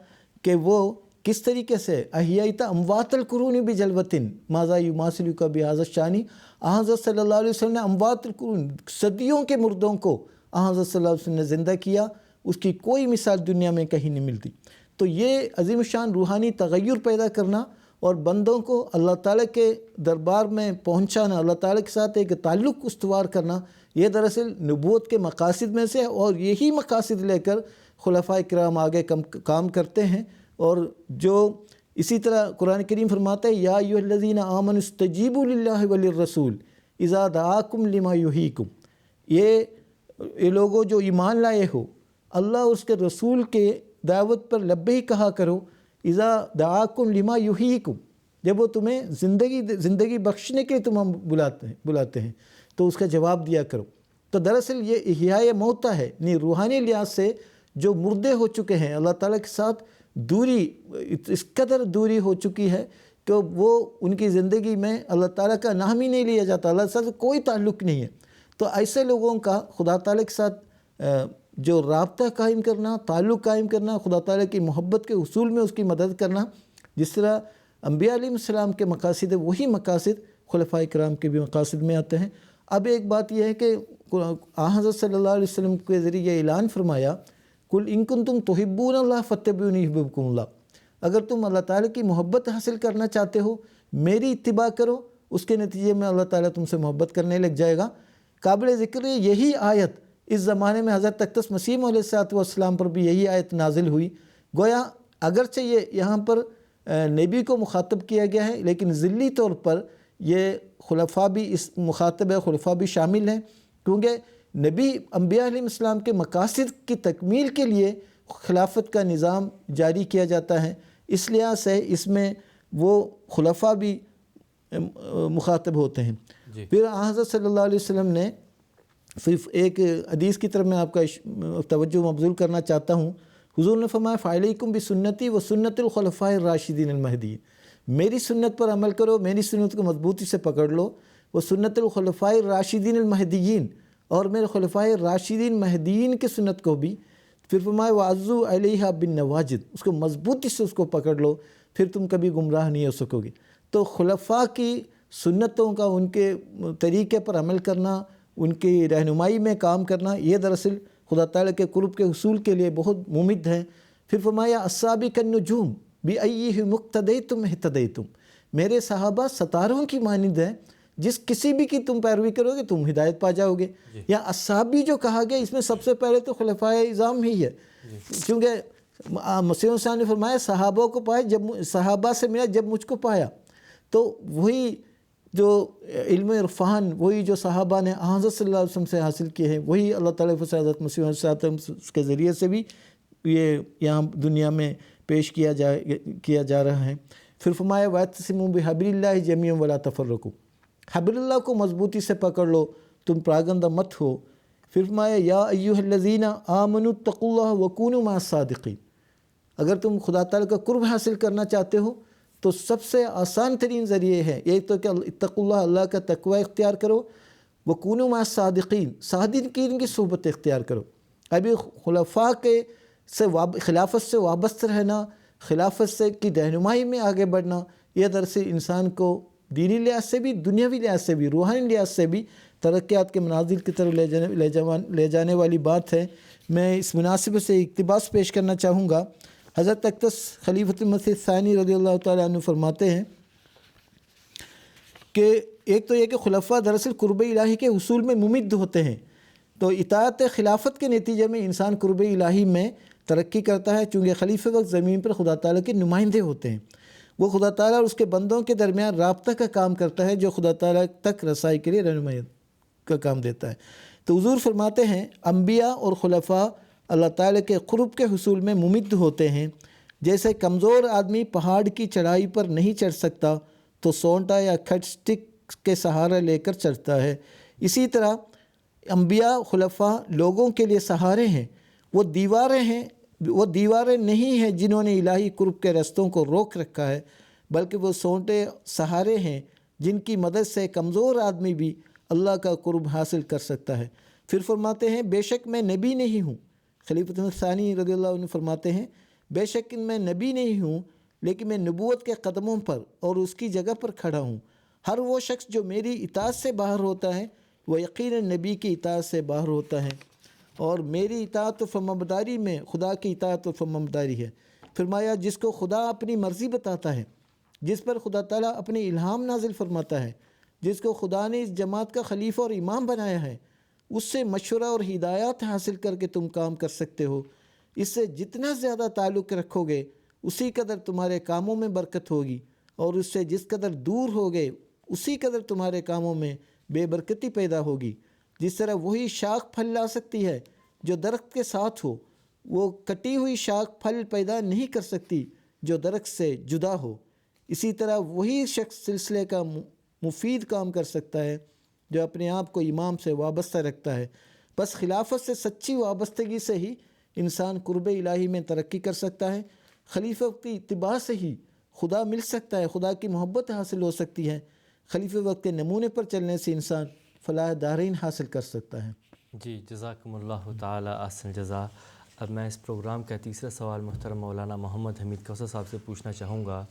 کہ وہ کس طریقے سے احییت اموات القرون بجلوتن ماذا یماثلک بہذا الشان، حضرت صلی اللہ علیہ وسلم نے اموات القرون صدیوں کے مردوں کو حضرت صلی اللہ علیہ وسلم نے زندہ کیا، اس کی کوئی مثال دنیا میں کہیں نہیں ملتی. تو یہ عظیم شان روحانی تغیر پیدا کرنا اور بندوں کو اللہ تعالیٰ کے دربار میں پہنچانا، اللہ تعالیٰ کے ساتھ ایک تعلق استوار کرنا، یہ دراصل نبوت کے مقاصد میں سے ہے. اور یہی مقاصد لے کر خلفائے کرام آگے کام کرتے ہیں. اور جو اسی طرح قرآن کریم فرماتا ہے یا ایھا الذین آمنوا استجیبوا للہ وللرسول اذا دعاکم لما یحییکم، یہ لوگوں جو ایمان لائے ہو، اللہ اور اس کے رسول کے دعوت پر لبیک کہا کرو، اذا دعاکم لما یحییکم، جب وہ تمہیں زندگی بخشنے کے لیے تمہیں بلاتے ہیں تو اس کا جواب دیا کرو۔ تو دراصل یہ احیاء موتا ہے، یعنی روحانی لحاظ سے جو مردے ہو چکے ہیں، اللہ تعالیٰ کے ساتھ دوری اس قدر دوری ہو چکی ہے کہ وہ ان کی زندگی میں اللہ تعالیٰ کا نام ہی نہیں لیا جاتا، اللہ کے ساتھ کوئی تعلق نہیں ہے۔ تو ایسے لوگوں کا خدا تعالیٰ کے ساتھ جو رابطہ قائم کرنا، تعلق قائم کرنا، خدا تعالیٰ کی محبت کے حصول میں اس کی مدد کرنا، جس طرح انبیاء علیہ السلام کے مقاصد ہے، وہی مقاصد خلفائے کرام کے بھی مقاصد میں آتے ہیں۔ اب ایک بات یہ ہے کہ حضرت صلی اللہ علیہ وسلم کے ذریعے یہ اعلان فرمایا قل ان کنتم تحبون اللہ فاتبعونی یحببکم اللہ، اگر تم اللہ تعالیٰ کی محبت حاصل کرنا چاہتے ہو میری اتباع کرو، اس کے نتیجے میں اللہ تعالیٰ تم سے محبت کرنے لگ جائے گا۔ قابل ذکر ہے یہی آیت اس زمانے میں حضرت اقدس مسیح علیہ السلام پر بھی یہی آیت نازل ہوئی، گویا اگرچہ یہ یہاں پر نبی کو مخاطب کیا گیا ہے لیکن ذلی طور پر یہ خلفاء بھی اس مخاطب ہے، خلفاء بھی شامل ہیں، کیونکہ نبی انبیاء علیہ السلام کے مقاصد کی تکمیل کے لیے خلافت کا نظام جاری کیا جاتا ہے، اس لحاظ سے اس میں وہ خلفاء بھی مخاطب ہوتے ہیں۔ پھر حضرت صلی اللہ علیہ وسلم نے صرف ایک حدیث کی طرف میں آپ کا توجہ مبذول کرنا چاہتا ہوں، حضور نے فرمایا فعلیکم بسنتی و سنت الخلفاء الراشدین المہدیین، میری سنت پر عمل کرو، میری سنت کو مضبوطی سے پکڑ لو، وہ سنت الخلفاء الراشدین المہدیین، اور میرے خلفاء راشدین مہدیین کی سنت کو بھی، پھر فرمایا وعضوا علیہا بالنواجذ، اس کو مضبوطی سے اس کو پکڑ لو، پھر تم کبھی گمراہ نہیں ہو سکو گے۔ تو خلفاء کی سنتوں کا، ان کے طریقے پر عمل کرنا، ان کی رہنمائی میں کام کرنا، یہ دراصل خدا تعالیٰ کے قرب کے حصول کے لیے بہت ممد ہے۔ پھر فرمایا السابق النجوم بأیہم اقتدیتم اہتدیتم، میرے صحابہ ستاروں کی مانند ہیں، جس کسی بھی کی تم پیروی کرو گے تم ہدایت پا جاؤ گے۔ یا اصحابی جو کہا گیا اس میں سب سے پہلے تو خلفائے اعظام ہی ہے، کیونکہ مسیح موعود نے فرمایا صحابہ کو پایا جب صحابہ سے ملا جب مجھ کو پایا، تو وہی جو علم عرفان، وہی جو صحابہ نے حضرت صلی اللہ علیہ وسلم سے حاصل کیے ہیں، وہی اللہ تعالیٰ سے حضرت مسیح علیہ السلام کے ذریعے سے بھی یہ یہاں دنیا میں پیش کیا جا رہا ہے۔ پھر فرمایا وَاعْتَصِمُوا بِحَبْلِ اللَّهِ جَمِيعًا وَلَا تَفَرَّقُوا، حبل اللہ کو مضبوطی سے پکڑ لو، تم پراگندہ مت ہو۔ پھر فرمایا یا ایھا الذین آمنوا اتقوا اللہ وکونوا مع الصادقین، اگر تم خدا تعالیٰ کا قرب حاصل کرنا چاہتے ہو تو سب سے آسان ترین ذریعے ہے ایک تو کہ اتقوا اللہ، اللہ کا تقوی اختیار کرو، وکونوا مع الصادقین، صادقین کی صحبت اختیار کرو۔ ابھی خلفاء کے خلافت سے وابستہ رہنا، خلافت سے کی رہنمائی میں آگے بڑھنا، یہ دراصل انسان کو دینی لحاظ سے بھی، دنیاوی لحاظ سے بھی، روحانی لحاظ سے بھی ترقیات کے منازل کی طرف لے جانے والی بات ہے۔ میں اس مناسبت سے اقتباس پیش کرنا چاہوں گا۔ حضرت اقدس خلیفۃ المسیح الثانی رضی اللہ تعالیٰ عنہ فرماتے ہیں کہ ایک تو یہ کہ خلفاء دراصل قرب الہی کے حصول میں ممد ہوتے ہیں، تو اطاعت خلافت کے نتیجے میں انسان قرب الہی میں ترقی کرتا ہے، چونکہ خلیفہ وقت زمین پر خدا تعالیٰ کے نمائندے ہوتے ہیں، وہ خدا تعالیٰ اور اس کے بندوں کے درمیان رابطہ کا کام کرتا ہے جو خدا تعالیٰ تک رسائی کے لیے رہنمائی کا کام دیتا ہے۔ تو حضور فرماتے ہیں انبیاء اور خلفاء اللہ تعالیٰ کے قرب کے حصول میں ممد ہوتے ہیں، جیسے کمزور آدمی پہاڑ کی چڑھائی پر نہیں چڑھ سکتا تو سونٹا یا کھٹ سٹک کے سہارا لے کر چڑھتا ہے، اسی طرح انبیاء خلفاء لوگوں کے لیے سہارے ہیں، وہ دیواریں نہیں ہیں جنہوں نے الہی قرب کے رستوں کو روک رکھا ہے، بلکہ وہ سونٹے سہارے ہیں جن کی مدد سے کمزور آدمی بھی اللہ کا قرب حاصل کر سکتا ہے۔ پھر فرماتے ہیں بے شک میں نبی نہیں ہوں، خلیفۃ الثانی رضی اللہ عنہ فرماتے ہیں بے شک میں نبی نہیں ہوں، لیکن میں نبوت کے قدموں پر اور اس کی جگہ پر کھڑا ہوں۔ ہر وہ شخص جو میری اطاعت سے باہر ہوتا ہے وہ یقیناً نبی کی اطاعت سے باہر ہوتا ہے، اور میری اطاعت و فرمانبرداری میں خدا کی اطاعت و فرمانبرداری ہے۔ فرمایا جس کو خدا اپنی مرضی بتاتا ہے، جس پر خدا تعالیٰ اپنی الہام نازل فرماتا ہے، جس کو خدا نے اس جماعت کا خلیفہ اور امام بنایا ہے، اس سے مشورہ اور ہدایات حاصل کر کے تم کام کر سکتے ہو۔ اس سے جتنا زیادہ تعلق رکھو گے اسی قدر تمہارے کاموں میں برکت ہوگی، اور اس سے جس قدر دور ہو گئے اسی قدر تمہارے کاموں میں بے برکتی پیدا ہوگی۔ جس طرح وہی شاخ پھل لا سکتی ہے جو درخت کے ساتھ ہو، وہ کٹی ہوئی شاخ پھل پیدا نہیں کر سکتی جو درخت سے جدا ہو۔ اسی طرح وہی شخص سلسلے کا مفید کام کر سکتا ہے جو اپنے آپ کو امام سے وابستہ رکھتا ہے۔ بس خلافت سے سچی وابستگی سے ہی انسان قرب الہی میں ترقی کر سکتا ہے۔ خلیفہ وقت کی اتباع سے ہی خدا مل سکتا ہے، خدا کی محبت حاصل ہو سکتی ہے۔ خلیفہ وقت کے نمونے پر چلنے سے انسان فلاح دارین حاصل کر سکتا ہے۔ جی، جزاکم اللہ تعالی احسن الجزاء۔ اب میں اس پروگرام کا تیسرا سوال محترم مولانا محمد حمید کوثر صاحب سے پوچھنا چاہوں گا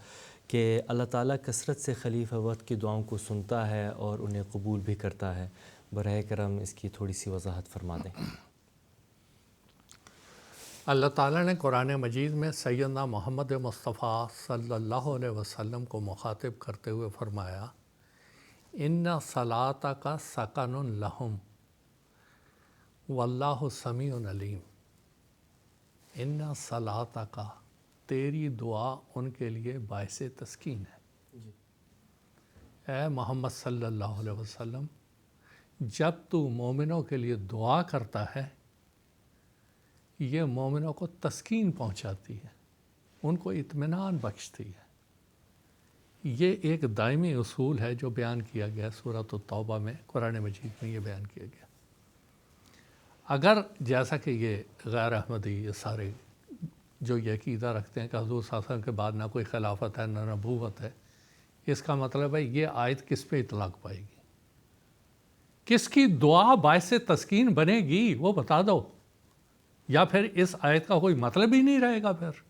کہ اللہ تعالیٰ کثرت سے خلیفہ وقت کی دعاؤں کو سنتا ہے اور انہیں قبول بھی کرتا ہے، براہ کرم اس کی تھوڑی سی وضاحت فرما دیں۔ اللہ تعالیٰ نے قرآن مجید میں سیدنا محمد مصطفیٰ صلی اللہ علیہ وسلم کو مخاطب کرتے ہوئے فرمایا، ان صلاتک سکن لہم واللہ سمیع علیم۔ ان صلاتک، تیری دعا ان کے لیے باعث تسکین ہے۔ اے محمد صلی اللہ علیہ وسلم، جب تو مومنوں کے لیے دعا کرتا ہے یہ مومنوں کو تسکین پہنچاتی ہے، ان کو اطمینان بخشتی ہے۔ یہ ایک دائمی اصول ہے جو بیان کیا گیا سورۃ التوبہ میں، قرآن مجید میں یہ بیان کیا گیا۔ اگر جیسا کہ یہ غیر احمدی یہ سارے جو یہ عقیدہ رکھتے ہیں کہ حضور صلی اللہ علیہ وسلم کے بعد نہ کوئی خلافت ہے نہ نبوت ہے، اس کا مطلب ہے یہ آیت کس پہ اطلاق پائے گی، کس کی دعا باعث تسکین بنے گی وہ بتا دو، یا پھر اس آیت کا کوئی مطلب ہی نہیں رہے گا۔ پھر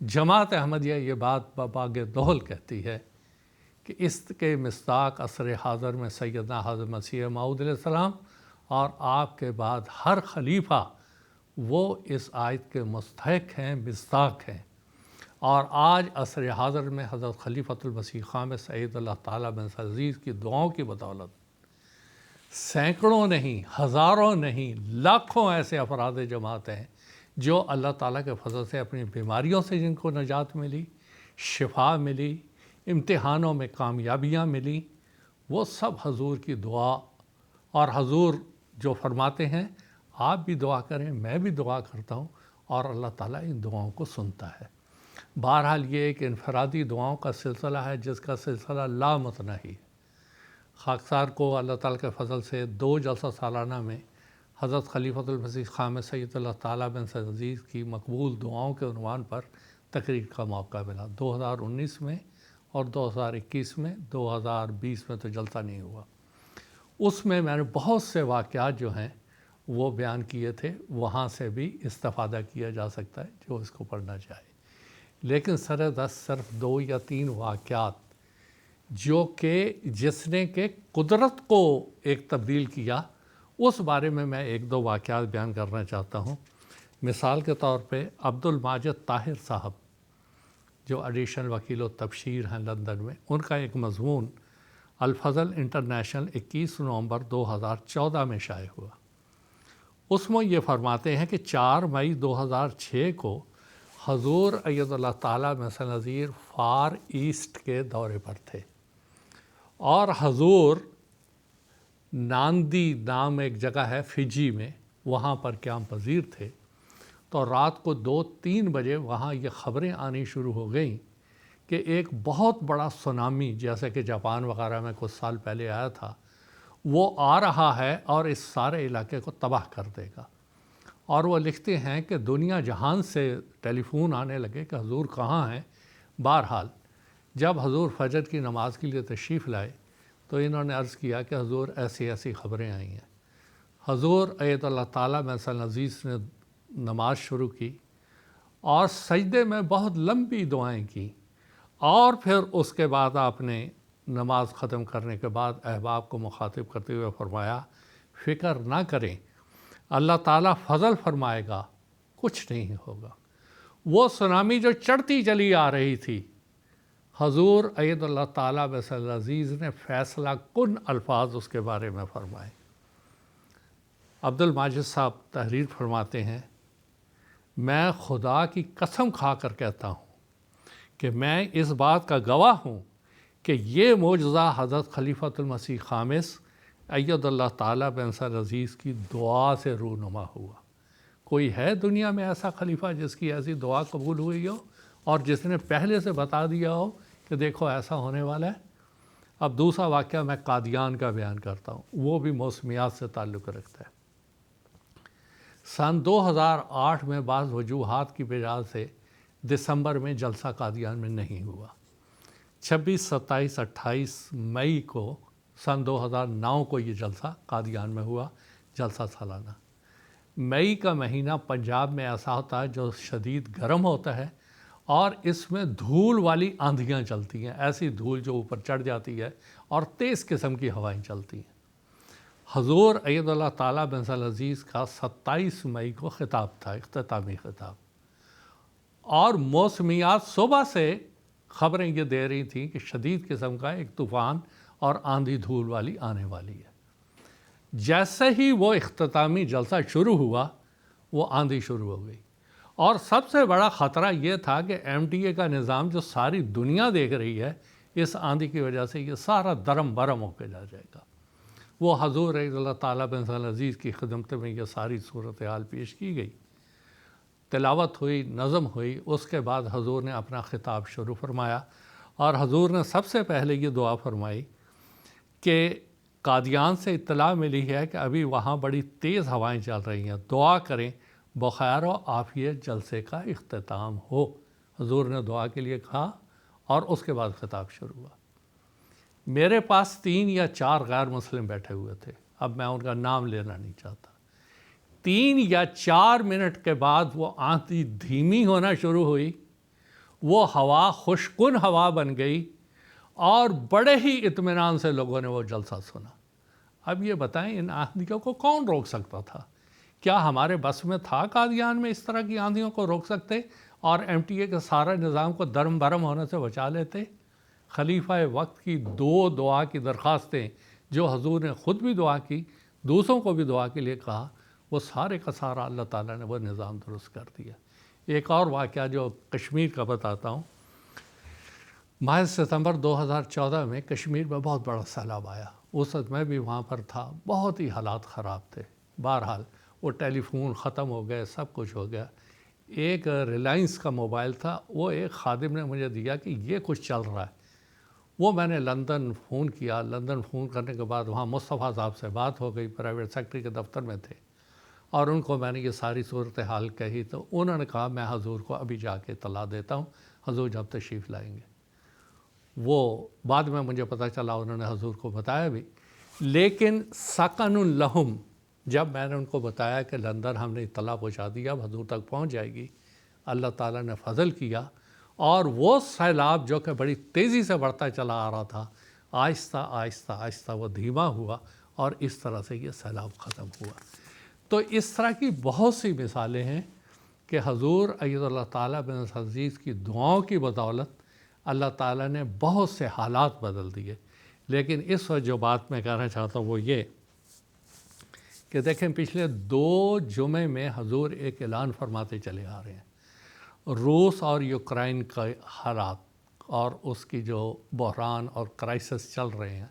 جماعت احمدیہ یہ بات بباغ دہل کہتی ہے کہ اس کے مصداق عصر حاضر میں سیدنا حضرت مسیح موعود علیہ السلام اور آپ کے بعد ہر خلیفہ وہ اس آیت کے مستحق ہیں، مصداق ہیں۔ اور آج عصر حاضر میں حضرت خلیفۃ المسیح خامس سعید اللہ تعالیٰ بن عزیز کی دعاؤں کی بدولت سینکڑوں نہیں، ہزاروں نہیں، لاکھوں ایسے افراد جماعت ہیں جو اللہ تعالیٰ کے فضل سے اپنی بیماریوں سے جن کو نجات ملی، شفا ملی، امتحانوں میں کامیابیاں ملی، وہ سب حضور کی دعا، اور حضور جو فرماتے ہیں آپ بھی دعا کریں، میں بھی دعا کرتا ہوں، اور اللہ تعالیٰ ان دعاؤں کو سنتا ہے۔ بہرحال یہ ایک انفرادی دعاؤں کا سلسلہ ہے جس کا سلسلہ لامتناہی ہے۔ خاکسار کو اللہ تعالیٰ کے فضل سے 2 جلسہ سالانہ میں حضرت خلیفۃ المسیح خامس سید اللہ تعالیٰ بن عزیز کی مقبول دعاؤں کے عنوان پر تقریر کا موقع ملا، 2019 میں اور 2021 میں، 2020 میں تو جلسہ نہیں ہوا۔ اس میں میں نے بہت سے واقعات جو ہیں وہ بیان کیے تھے، وہاں سے بھی استفادہ کیا جا سکتا ہے جو اس کو پڑھنا چاہے۔ لیکن سر دست صرف 2 یا 3 واقعات جو کہ جس نے کہ قدرت کو ایک تبدیل کیا، اس بارے میں 1-2 واقعات بیان کرنا چاہتا ہوں۔ مثال کے طور پہ عبد الماجد طاہر صاحب جو ایڈیشنل وکیل و تبشیر ہیں لندن میں، ان کا ایک مضمون الفضل انٹرنیشنل 21 نومبر 2014 میں شائع ہوا۔ اس میں یہ فرماتے ہیں کہ 4 مئی 2006 کو حضور اید اللہ تعالیٰ مثل نظیر فار ایسٹ کے دورے پر تھے، اور حضور ناندی نام ایک جگہ ہے فجی میں، وہاں پر قیام پذیر تھے۔ تو رات کو 2-3 بجے وہاں یہ خبریں آنی شروع ہو گئیں کہ ایک بہت بڑا سونامی، جیسے کہ جاپان وغیرہ میں کچھ سال پہلے آیا تھا، وہ آ رہا ہے اور اس سارے علاقے کو تباہ کر دے گا۔ اور وہ لکھتے ہیں کہ دنیا جہان سے ٹیلی فون آنے لگے کہ حضور کہاں ہیں۔ بہرحال جب حضور فجر کی نماز کے لیے تشریف لائے تو انہوں نے عرض کیا کہ حضور ایسی ایسی خبریں آئی ہیں۔ حضور ایت اللہ تعالیٰ مثل عزیز نے نماز شروع کی اور سجدے میں بہت لمبی دعائیں کیں، اور پھر اس کے بعد آپ نے نماز ختم کرنے کے بعد احباب کو مخاطب کرتے ہوئے فرمایا، فکر نہ کریں، اللہ تعالیٰ فضل فرمائے گا، کچھ نہیں ہوگا۔ وہ سونامی جو چڑھتی چلی آ رہی تھی، حضور ایت اللہ تعالیٰ مثل عزیز نے فیصلہ کن الفاظ اس کے بارے میں فرمائے۔ عبد الماجد صاحب تحریر فرماتے ہیں، میں خدا کی قسم کھا کر کہتا ہوں کہ میں اس بات کا گواہ ہوں کہ یہ معجزہ حضرت خلیفۃ المسیح خامس ایّد اللہ تعالیٰ بن عزیز کی دعا سے رونما ہوا۔ کوئی ہے دنیا میں ایسا خلیفہ جس کی ایسی دعا قبول ہوئی ہو اور جس نے پہلے سے بتا دیا ہو کہ دیکھو ایسا ہونے والا ہے؟ اب دوسرا واقعہ میں قادیان کا بیان کرتا ہوں، وہ بھی موسمیات سے تعلق رکھتا ہے۔ سن 2008 میں بعض وجوہات کی وجہ سے دسمبر میں جلسہ قادیان میں نہیں ہوا۔ 26، 27، 28 مئی کو سن 2009 کو یہ جلسہ قادیان میں ہوا، جلسہ سالانہ۔ مئی کا مہینہ پنجاب میں ایسا ہوتا ہے جو شدید گرم ہوتا ہے اور اس میں دھول والی آندھیاں چلتی ہیں، ایسی دھول جو اوپر چڑھ جاتی ہے اور تیز قسم کی ہوائیں چلتی ہیں۔ حضور ایّد اللہ تعالیٰ بن عزیز کا 27 مئی کو خطاب تھا، اختتامی خطاب، اور موسمیات صبح سے خبریں یہ دے رہی تھیں کہ شدید قسم کا ایک طوفان اور آندھی دھول والی آنے والی ہے۔ جیسے ہی وہ اختتامی جلسہ شروع ہوا وہ آندھی شروع ہو گئی، اور سب سے بڑا خطرہ یہ تھا کہ MTA کا نظام جو ساری دنیا دیکھ رہی ہے، اس آندھی کی وجہ سے یہ سارا درم برم ہو کے جا جائے گا۔ وہ حضور ایّد اللہ تعالیٰ بن عزیز کی خدمت میں یہ ساری صورتحال پیش کی گئی، تلاوت ہوئی، نظم ہوئی۔ اس کے بعد حضور نے اپنا خطاب شروع فرمایا، اور حضور نے سب سے پہلے یہ دعا فرمائی کہ قادیان سے اطلاع ملی ہے کہ ابھی وہاں بڑی تیز ہوائیں چل رہی ہیں، دعا کریں بخیر و عافیت جلسے کا اختتام ہو۔ حضور نے دعا کے لیے کہا اور اس کے بعد خطاب شروع ہوا۔ میرے پاس 3 یا 4 غیر مسلم بیٹھے ہوئے تھے، اب میں ان کا نام لینا نہیں چاہتا۔ 3 یا 4 منٹ کے بعد وہ آندھی دھیمی ہونا شروع ہوئی، وہ ہوا خشکن ہوا بن گئی، اور بڑے ہی اطمینان سے لوگوں نے وہ جلسہ سنا۔ اب یہ بتائیں ان آندھیوں کو کون روک سکتا تھا؟ کیا ہمارے بس میں تھا قادیان میں اس طرح کی آندھیوں کو روک سکتے اور MTA کے سارا نظام کو درم برم ہونے سے بچا لیتے؟ خلیفہ وقت کی 2 دعا کی درخواستیں جو حضور نے خود بھی دعا کی، دوسروں کو بھی دعا کے لیے کہا، وہ سارے کا سارا اللہ تعالیٰ نے وہ نظام درست کر دیا۔ ایک اور واقعہ جو کشمیر کا بتاتا ہوں۔ ماہ ستمبر 2014 میں کشمیر میں بہت بڑا سیلاب آیا، اس وقت میں بھی وہاں پر تھا، بہت ہی حالات خراب تھے۔ بہرحال وہ ٹیلی فون ختم ہو گئے، سب کچھ ہو گیا۔ ایک ریلائنس کا موبائل تھا، وہ ایک خادم نے مجھے دیا کہ یہ کچھ چل رہا ہے۔ وہ میں نے لندن فون کیا، لندن فون کرنے کے بعد وہاں مصطفیٰ صاحب سے بات ہو گئی، پرائیویٹ سیکٹری کے دفتر میں تھے، اور ان کو میں نے یہ ساری صورتحال کہی، تو انہوں نے کہا میں حضور کو ابھی جا کے اطلاع دیتا ہوں، حضور جب تشریف لائیں گے۔ وہ بعد میں مجھے پتہ چلا انہوں نے حضور کو بتایا بھی، لیکن سکن لہم، جب میں نے ان کو بتایا کہ لندن ہم نے اطلاع پہنچا دیا، اب حضور تک پہنچ جائے گی، اللہ تعالیٰ نے فضل کیا، اور وہ سیلاب جو کہ بڑی تیزی سے بڑھتا چلا آ رہا تھا، آہستہ آہستہ آہستہ وہ دھیما ہوا، اور اس طرح سے یہ سیلاب ختم ہوا۔ تو اس طرح کی بہت سی مثالیں ہیں کہ حضور ایّد اللہ تعالیٰ بن عزیز کی دعاؤں کی بدولت اللہ تعالیٰ نے بہت سے حالات بدل دیے۔ لیکن اس وقت جو بات میں کہنا چاہتا ہوں وہ یہ کہ دیکھیں پچھلے 2 جمعے میں حضور ایک اعلان فرماتے چلے آ رہے ہیں، روس اور یوکرائن کا حالات اور اس کی جو بحران اور کرائسس چل رہے ہیں،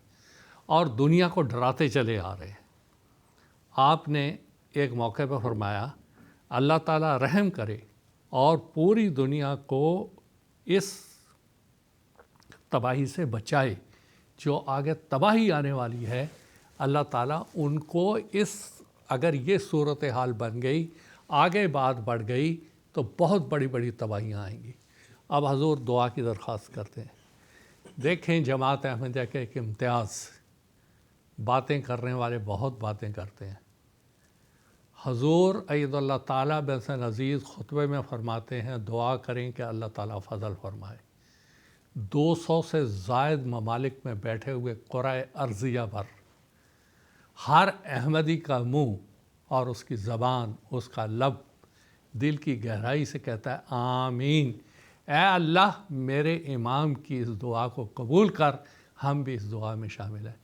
اور دنیا کو ڈراتے چلے آ رہے ہیں۔ آپ نے ایک موقع پہ فرمایا اللہ تعالیٰ رحم کرے اور پوری دنیا کو اس تباہی سے بچائے، جو آگے تباہی آنے والی ہے، اللہ تعالیٰ ان کو اگر یہ صورتحال بن گئی، آگے بات بڑھ گئی، تو بہت بڑی بڑی تباہیاں آئیں گی۔ اب حضور دعا کی درخواست کرتے ہیں۔ دیکھیں جماعت احمدیہ کے ایک امتیاز، باتیں کرنے والے بہت باتیں کرتے ہیں۔ حضور ایّد اللہ تعالیٰ بن عزیز خطبے میں فرماتے ہیں دعا کریں کہ اللہ تعالیٰ فضل فرمائے۔ 200 سے زائد ممالک میں بیٹھے ہوئے قرۂ ارضیہ پر ہر احمدی کا منہ اور اس کی زبان، اس کا لب دل کی گہرائی سے کہتا ہے آمین، اے اللہ میرے امام کی اس دعا کو قبول کر، ہم بھی اس دعا میں شامل ہیں۔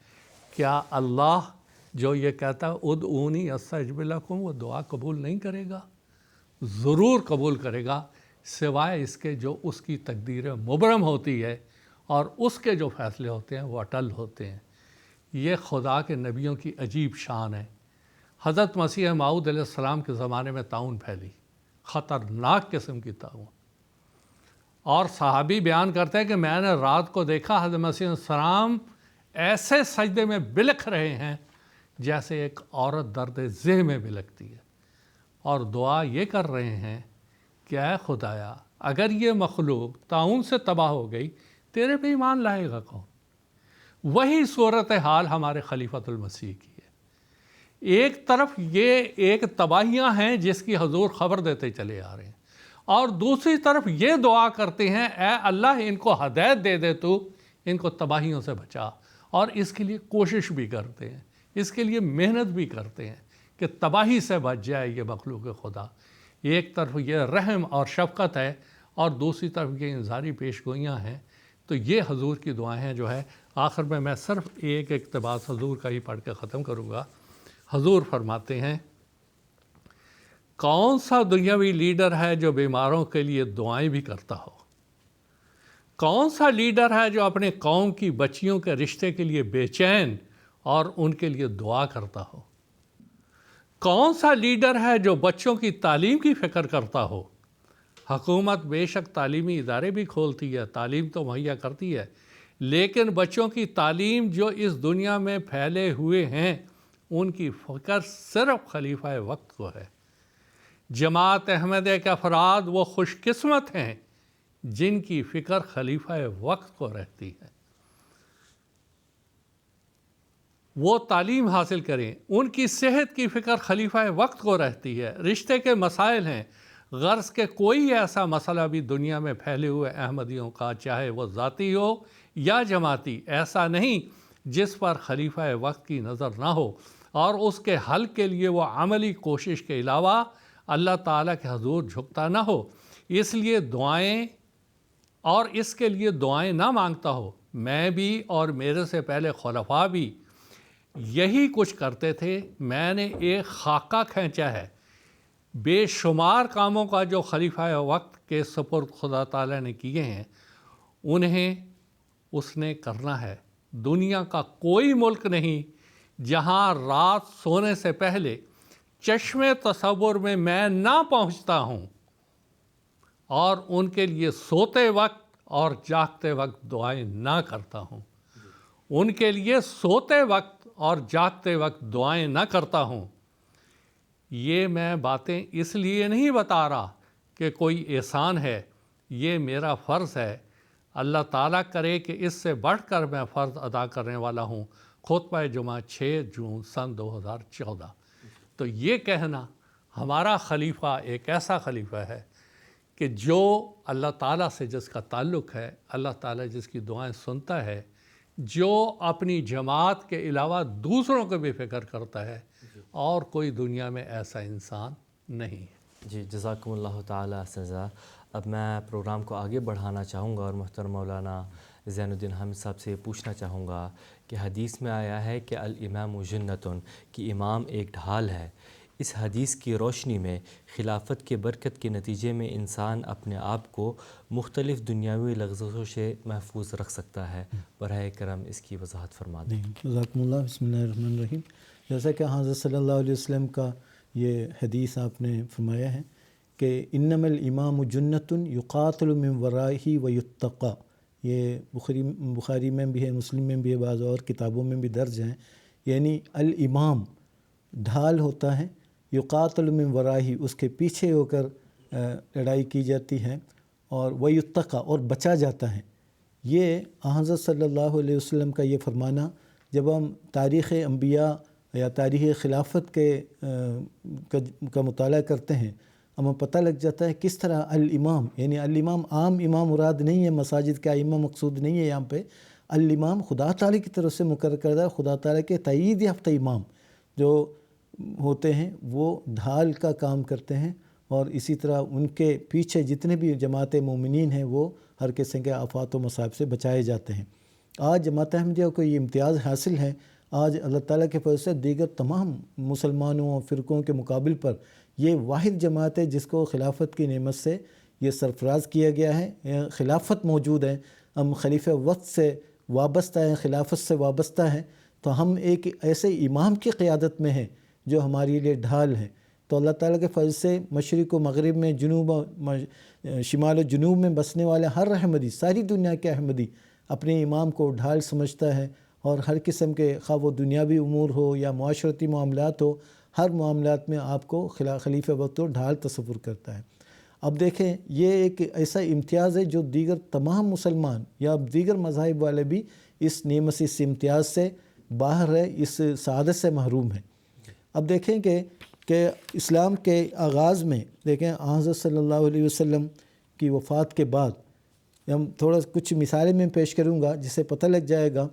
کیا اللہ جو یہ کہتا ہے ادعونی استجب لکم وہ دعا قبول نہیں کرے گا؟ ضرور قبول کرے گا، سوائے اس کے جو اس کی تقدیر مبرم ہوتی ہے اور اس کے جو فیصلے ہوتے ہیں وہ اٹل ہوتے ہیں۔ یہ خدا کے نبیوں کی عجیب شان ہے۔ حضرت مسیح موعود علیہ السلام کے زمانے میں طاعون پھیلی، خطرناک قسم کی طاعون، اور صحابی بیان کرتے ہیں کہ میں نے رات کو دیکھا حضرت مسیح علیہ السلام ایسے سجدے میں بلکھ رہے ہیں جیسے ایک عورت درد ذہ میں بلکتی ہے، اور دعا یہ کر رہے ہیں کہ اے خدایا اگر یہ مخلوق طاعون سے تباہ ہو گئی تیرے پہ ایمان لائے گا کون؟ وہی صورتحال ہمارے خلیفۃ المسیح کی ہے۔ ایک طرف یہ ایک تباہیاں ہیں جس کی حضور خبر دیتے چلے آ رہے ہیں، اور دوسری طرف یہ دعا کرتے ہیں اے اللہ ان کو ہدایت دے دے، تو ان کو تباہیوں سے بچا، اور اس کے لیے کوشش بھی کرتے ہیں، اس کے لیے محنت بھی کرتے ہیں کہ تباہی سے بچ جائے یہ مخلوق خدا۔ ایک طرف یہ رحم اور شفقت ہے اور دوسری طرف یہ انذاری پیش گوئیاں ہیں۔ تو یہ حضور کی دعائیں ہیں جو ہے۔ آخر میں صرف ایک اقتباس حضور کا ہی پڑھ کے ختم کروں گا۔ حضور فرماتے ہیں کون سا دنیاوی لیڈر ہے جو بیماروں کے لیے دعائیں بھی کرتا ہو؟ کون سا لیڈر ہے جو اپنے قوم کی بچیوں کے رشتے کے لیے بے چین اور ان کے لیے دعا کرتا ہو؟ کون سا لیڈر ہے جو بچوں کی تعلیم کی فکر کرتا ہو؟ حکومت بے شک تعلیمی ادارے بھی کھولتی ہے، تعلیم تو مہیا کرتی ہے، لیکن بچوں کی تعلیم جو اس دنیا میں پھیلے ہوئے ہیں ان کی فکر صرف خلیفہ وقت کو ہے۔ جماعت احمدیہ کے افراد وہ خوش قسمت ہیں جن کی فکر خلیفہ وقت کو رہتی ہے۔ وہ تعلیم حاصل کریں، ان کی صحت کی فکر خلیفہ وقت کو رہتی ہے۔ رشتے کے مسائل ہیں، غرض کہ کوئی ایسا مسئلہ بھی دنیا میں پھیلے ہوئے احمدیوں کا، چاہے وہ ذاتی ہو یا جماعتی، ایسا نہیں جس پر خلیفہ وقت کی نظر نہ ہو اور اس کے حل کے لیے وہ عملی کوشش کے علاوہ اللہ تعالیٰ کے حضور جھکتا نہ ہو۔ اس لیے دعائیں اور اس کے لیے دعائیں نہ مانگتا ہو۔ میں بھی اور میرے سے پہلے خلفاء بھی یہی کچھ کرتے تھے۔ میں نے ایک خاکہ کھینچا ہے بے شمار کاموں کا جو خلیفہ وقت کے سپرد خدا تعالیٰ نے کیے ہیں، انہیں اس نے کرنا ہے۔ دنیا کا کوئی ملک نہیں جہاں رات سونے سے پہلے چشم تصور میں نہ پہنچتا ہوں اور ان کے لیے سوتے وقت اور جاگتے وقت دعائیں نہ کرتا ہوں۔ ان کے لیے سوتے وقت اور جاگتے وقت دعائیں نہ کرتا ہوں۔ یہ میں باتیں اس لیے نہیں بتا رہا کہ کوئی احسان ہے، یہ میرا فرض ہے۔ اللہ تعالیٰ کرے کہ اس سے بڑھ کر میں فرض ادا کرنے والا ہوں۔ خطبہ جمعہ 6 جون سن 2014۔ تو یہ کہنا ہمارا خلیفہ ایک ایسا خلیفہ ہے کہ جو اللہ تعالیٰ سے جس کا تعلق ہے، اللہ تعالیٰ جس کی دعائیں سنتا ہے، جو اپنی جماعت کے علاوہ دوسروں کو بھی فکر کرتا ہے، اور کوئی دنیا میں ایسا انسان نہیں ہے۔ جی جزاکم اللہ تعالیٰ سزا۔ اب میں پروگرام کو آگے بڑھانا چاہوں گا اور محترم مولانا زین الدین حامد صاحب سے پوچھنا چاہوں گا کہ حدیث میں آیا ہے کہ الامام جنتن، کہ امام ایک ڈھال ہے۔ اس حدیث کی روشنی میں خلافت کے برکت کے نتیجے میں انسان اپنے آپ کو مختلف دنیاوی لغزشوں سے محفوظ رکھ سکتا ہے۔ براہ کرم اس کی وضاحت فرما دیں۔ جزاکم اللہ۔ بسم اللہ الرحمن الرحیم۔ جیسا کہ حضرت صلی اللہ علیہ وسلم کا یہ حدیث آپ نے فرمایا ہے کہ انما الامام جنۃ یقاتل من ورائہ ویتقی، یہ بخاری میں بھی ہے، مسلم میں بھی ہے، بعض اور کتابوں میں بھی درج ہیں۔ یعنی الامام ڈھال ہوتا ہے، یقاتل من ورائہ اس کے پیچھے ہو کر لڑائی کی جاتی ہے، اور ویتقی اور بچا جاتا ہے۔ یہ حضرت صلی اللہ علیہ وسلم کا یہ فرمانا جب ہم تاریخ انبیاء یا تاریخ خلافت کا مطالعہ کرتے ہیں، ہمیں پتہ لگ جاتا ہے کس طرح الامام، یعنی الامام عام امام مراد نہیں ہے، مساجد کا امام مقصود نہیں ہے یہاں پہ۔ الامام خدا تعالیٰ کی طرف سے مقرر کردہ، خدا تعالیٰ کے تائید یافتہ امام جو ہوتے ہیں وہ ڈھال کا کام کرتے ہیں، اور اسی طرح ان کے پیچھے جتنے بھی جماعت مومنین ہیں وہ ہر قسم کے آفات و مصائب سے بچائے جاتے ہیں۔ آج جماعت احمدیہ کو یہ امتیاز حاصل ہے، آج اللہ تعالیٰ کے فضل سے دیگر تمام مسلمانوں اور فرقوں کے مقابل پر یہ واحد جماعت ہے جس کو خلافت کی نعمت سے یہ سرفراز کیا گیا ہے، خلافت موجود ہے، ہم خلیفہ وقت سے وابستہ ہیں، خلافت سے وابستہ ہیں، تو ہم ایک ایسے امام کی قیادت میں ہیں جو ہمارے لیے ڈھال ہے۔ تو اللہ تعالیٰ کے فضل سے مشرق و مغرب میں، جنوب و شمال و جنوب میں بسنے والے ہر احمدی، ساری دنیا کے احمدی اپنے امام کو ڈھال سمجھتا ہے، اور ہر قسم کے خواہ وہ دنیاوی امور ہو یا معاشرتی معاملات ہو، ہر معاملات میں آپ کو خلیفہ وقت و ڈھال تصور کرتا ہے۔ اب دیکھیں یہ ایک ایسا امتیاز ہے جو دیگر تمام مسلمان یا دیگر مذاہب والے بھی اس نعمت سے، اس امتیاز سے باہر ہے، اس سعادت سے محروم ہیں۔ اب دیکھیں کہ اسلام کے آغاز میں دیکھیں حضرت صلی اللہ علیہ وسلم کی وفات کے بعد ہم تھوڑا کچھ مثالیں میں پیش کروں گا جس سے پتہ لگ جائے گا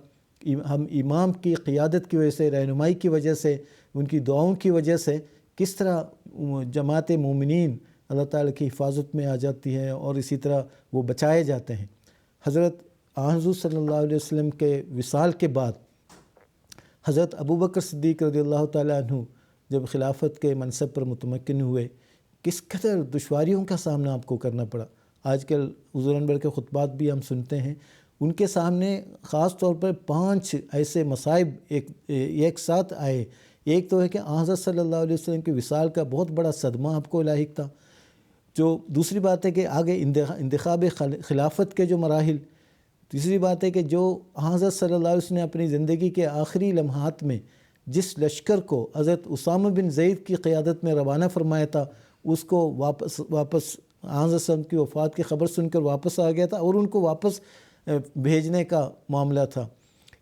ہم امام کی قیادت کی وجہ سے، رہنمائی کی وجہ سے، ان کی دعاؤں کی وجہ سے کس طرح جماعت مومنین اللہ تعالیٰ کی حفاظت میں آ جاتی ہے اور اسی طرح وہ بچائے جاتے ہیں۔ حضرت حضور صلی اللہ علیہ وسلم کے وصال کے بعد حضرت ابوبکر صدیق رضی اللہ تعالیٰ عنہ جب خلافت کے منصب پر متمکن ہوئے، کس قدر دشواریوں کا سامنا آپ کو کرنا پڑا۔ آج کل حضور انور کے خطبات بھی ہم سنتے ہیں، ان کے سامنے خاص طور پر 5 ایسے مصائب ایک ساتھ آئے۔ ایک تو ہے کہ حضرت صلی اللہ علیہ وسلم کے وصال کا بہت بڑا صدمہ آپ کو لاحق تھا، جو دوسری بات ہے کہ آگے انتخاب خلافت کے جو مراحل، تیسری بات ہے کہ جو حضرت صلی اللہ علیہ وسلم نے اپنی زندگی کے آخری لمحات میں جس لشکر کو حضرت اسامہ بن زید کی قیادت میں روانہ فرمایا تھا، اس کو واپس حضرت صلی اللہ علیہ وسلم کی وفات کی خبر سن کر واپس آ گیا تھا اور ان کو واپس بھیجنے کا معاملہ تھا۔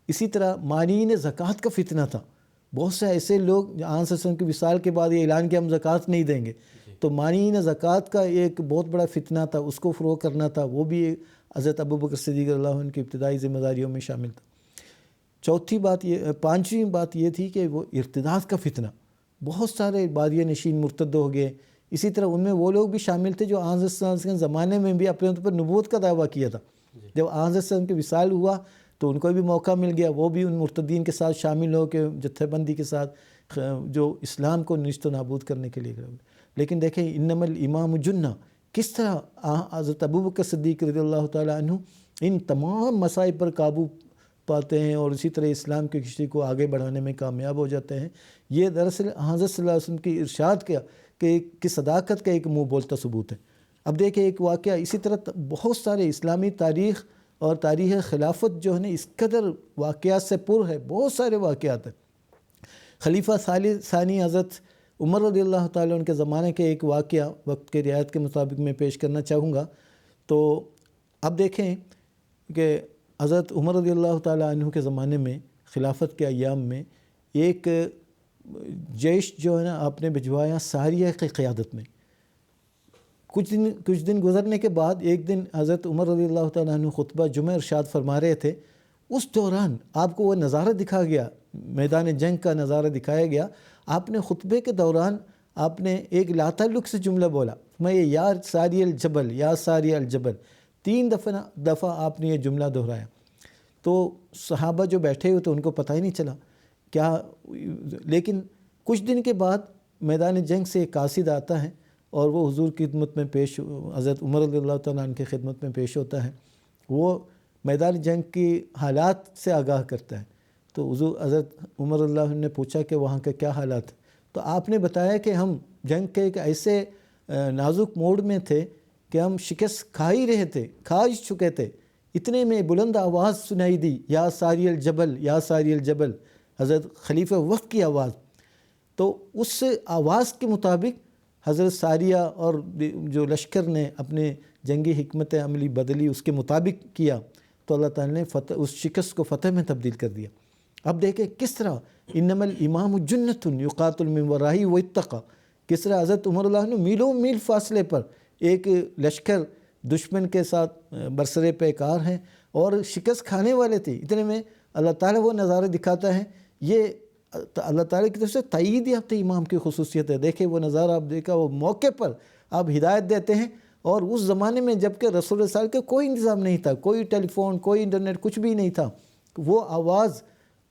اسی طرح مانعین زکوٰۃ کا فتنہ تھا، بہت سے ایسے لوگ حضرت صلی اللہ علیہ وسلم کی وصال کے بعد یہ اعلان کیا ہم زکوٰۃ نہیں دیں گے، تو مانعین زکوٰۃ کا ایک بہت بڑا فتنہ تھا، اس کو فروغ کرنا تھا، وہ بھی حضرت ابوبکر صدیق رضی اللہ عنہ کی ابتدائی ذمہ داریوں میں شامل تھا۔ پانچویں بات یہ تھی کہ وہ ارتداد کا فتنہ، بہت سارے بادیہ نشین مرتد ہو گئے، اسی طرح ان میں وہ لوگ بھی شامل تھے جو حضرت صلی اللہ علیہ وسلم کے زمانے میں بھی اپنے طور پر نبوت کا دعویٰ کیا تھا۔ جب حضرت صلی اللہ علیہ وسلم کے وصال ہوا تو ان کو بھی موقع مل گیا، وہ بھی ان مرتدین کے ساتھ شامل ہو کے جتھے بندی کے ساتھ جو اسلام کو نیست و نابود کرنے کے لیے گئے۔ لیکن دیکھیں انما الامام جنہ، کس طرح حضرت ابوبکر صدیق رضی اللہ تعالیٰ عنہ ان تمام مسائل پر قابو پاتے ہیں اور اسی طرح اسلام کی کشتی کو آگے بڑھانے میں کامیاب ہو جاتے ہیں۔ یہ دراصل حضرت صلی اللہ علیہ وسلم کی ارشاد کہ صداقت کا ایک منہ بولتا ثبوت ہے۔ اب دیکھیں ایک واقعہ، اسی طرح بہت سارے اسلامی تاریخ اور تاریخ خلافت جو ہے نا اس قدر واقعات سے پر ہے، بہت سارے واقعات ہیں۔ خلیفہ ثانی حضرت عمر رضی اللہ تعالیٰ عنہ کے زمانے کے ایک واقعہ وقت کے رعایت کے مطابق میں پیش کرنا چاہوں گا۔ تو اب دیکھیں کہ حضرت عمر رضی اللہ تعالیٰ عنہ کے زمانے میں خلافت کے ایام میں ایک جیش جو ہے نا آپ نے بھجوایا ساریہ کی قیادت میں۔ کچھ دن گزرنے کے بعد ایک دن حضرت عمر رضی اللہ تعالیٰ عنہ خطبہ جمعہ ارشاد فرما رہے تھے، اس دوران آپ کو وہ نظارہ دکھا گیا، میدان جنگ کا نظارہ دکھایا گیا۔ آپ نے خطبے کے دوران آپ نے ایک لا تعلق سے جملہ بولا، میں یا ساری الجبل یا ساری الجبل، 3 دفعہ آپ نے یہ جملہ دہرایا۔ تو صحابہ جو بیٹھے ہوئے تھے ان کو پتہ ہی نہیں چلا کیا، لیکن کچھ دن کے بعد میدان جنگ سے ایک قاصد آتا ہے اور وہ حضور کی خدمت میں حضرت عمر رضی اللہ تعالیٰ عنہ کی خدمت میں پیش ہوتا ہے، وہ میدان جنگ کی حالات سے آگاہ کرتا ہے۔ تو حضرت عمر رضی اللہ عنہ نے پوچھا کہ وہاں کے کیا حالات ہیں، تو آپ نے بتایا کہ ہم جنگ کے ایک ایسے نازک موڑ میں تھے کہ ہم شکست کھا ہی رہے تھے، کھا ہی چکے تھے، اتنے میں بلند آواز سنائی دی، یا ساری الجبل یا ساری الجبل، حضرت خلیفہ وقت کی آواز۔ تو اس آواز کے مطابق حضرت ساریہ اور جو لشکر نے اپنے جنگی حکمت عملی بدلی اس کے مطابق کیا تو اللہ تعالیٰ نے اس شکست کو فتح میں تبدیل کر دیا۔ اب دیکھیں کس طرح انما الامام جنۃ یقاتل من ورائہ واتقی، کس طرح حضرت عمر اللہ عنہ میلوں میل فاصلے پر ایک لشکر دشمن کے ساتھ برسر پیکار ہیں اور شکست کھانے والے تھے، اتنے میں اللہ تعالیٰ وہ نظارہ دکھاتا ہے۔ یہ اللہ تعالیٰ کی طرف سے تائید یافتہ امام کی خصوصیت ہے۔ دیکھیں وہ نظارہ آپ دیکھا، وہ موقع پر آپ ہدایت دیتے ہیں، اور اس زمانے میں جب کہ رسول اللہ صلی اللہ علیہ وسلم کا کوئی انتظام نہیں تھا، کوئی ٹیلی فون، کوئی انٹرنیٹ، کچھ بھی نہیں تھا، وہ آواز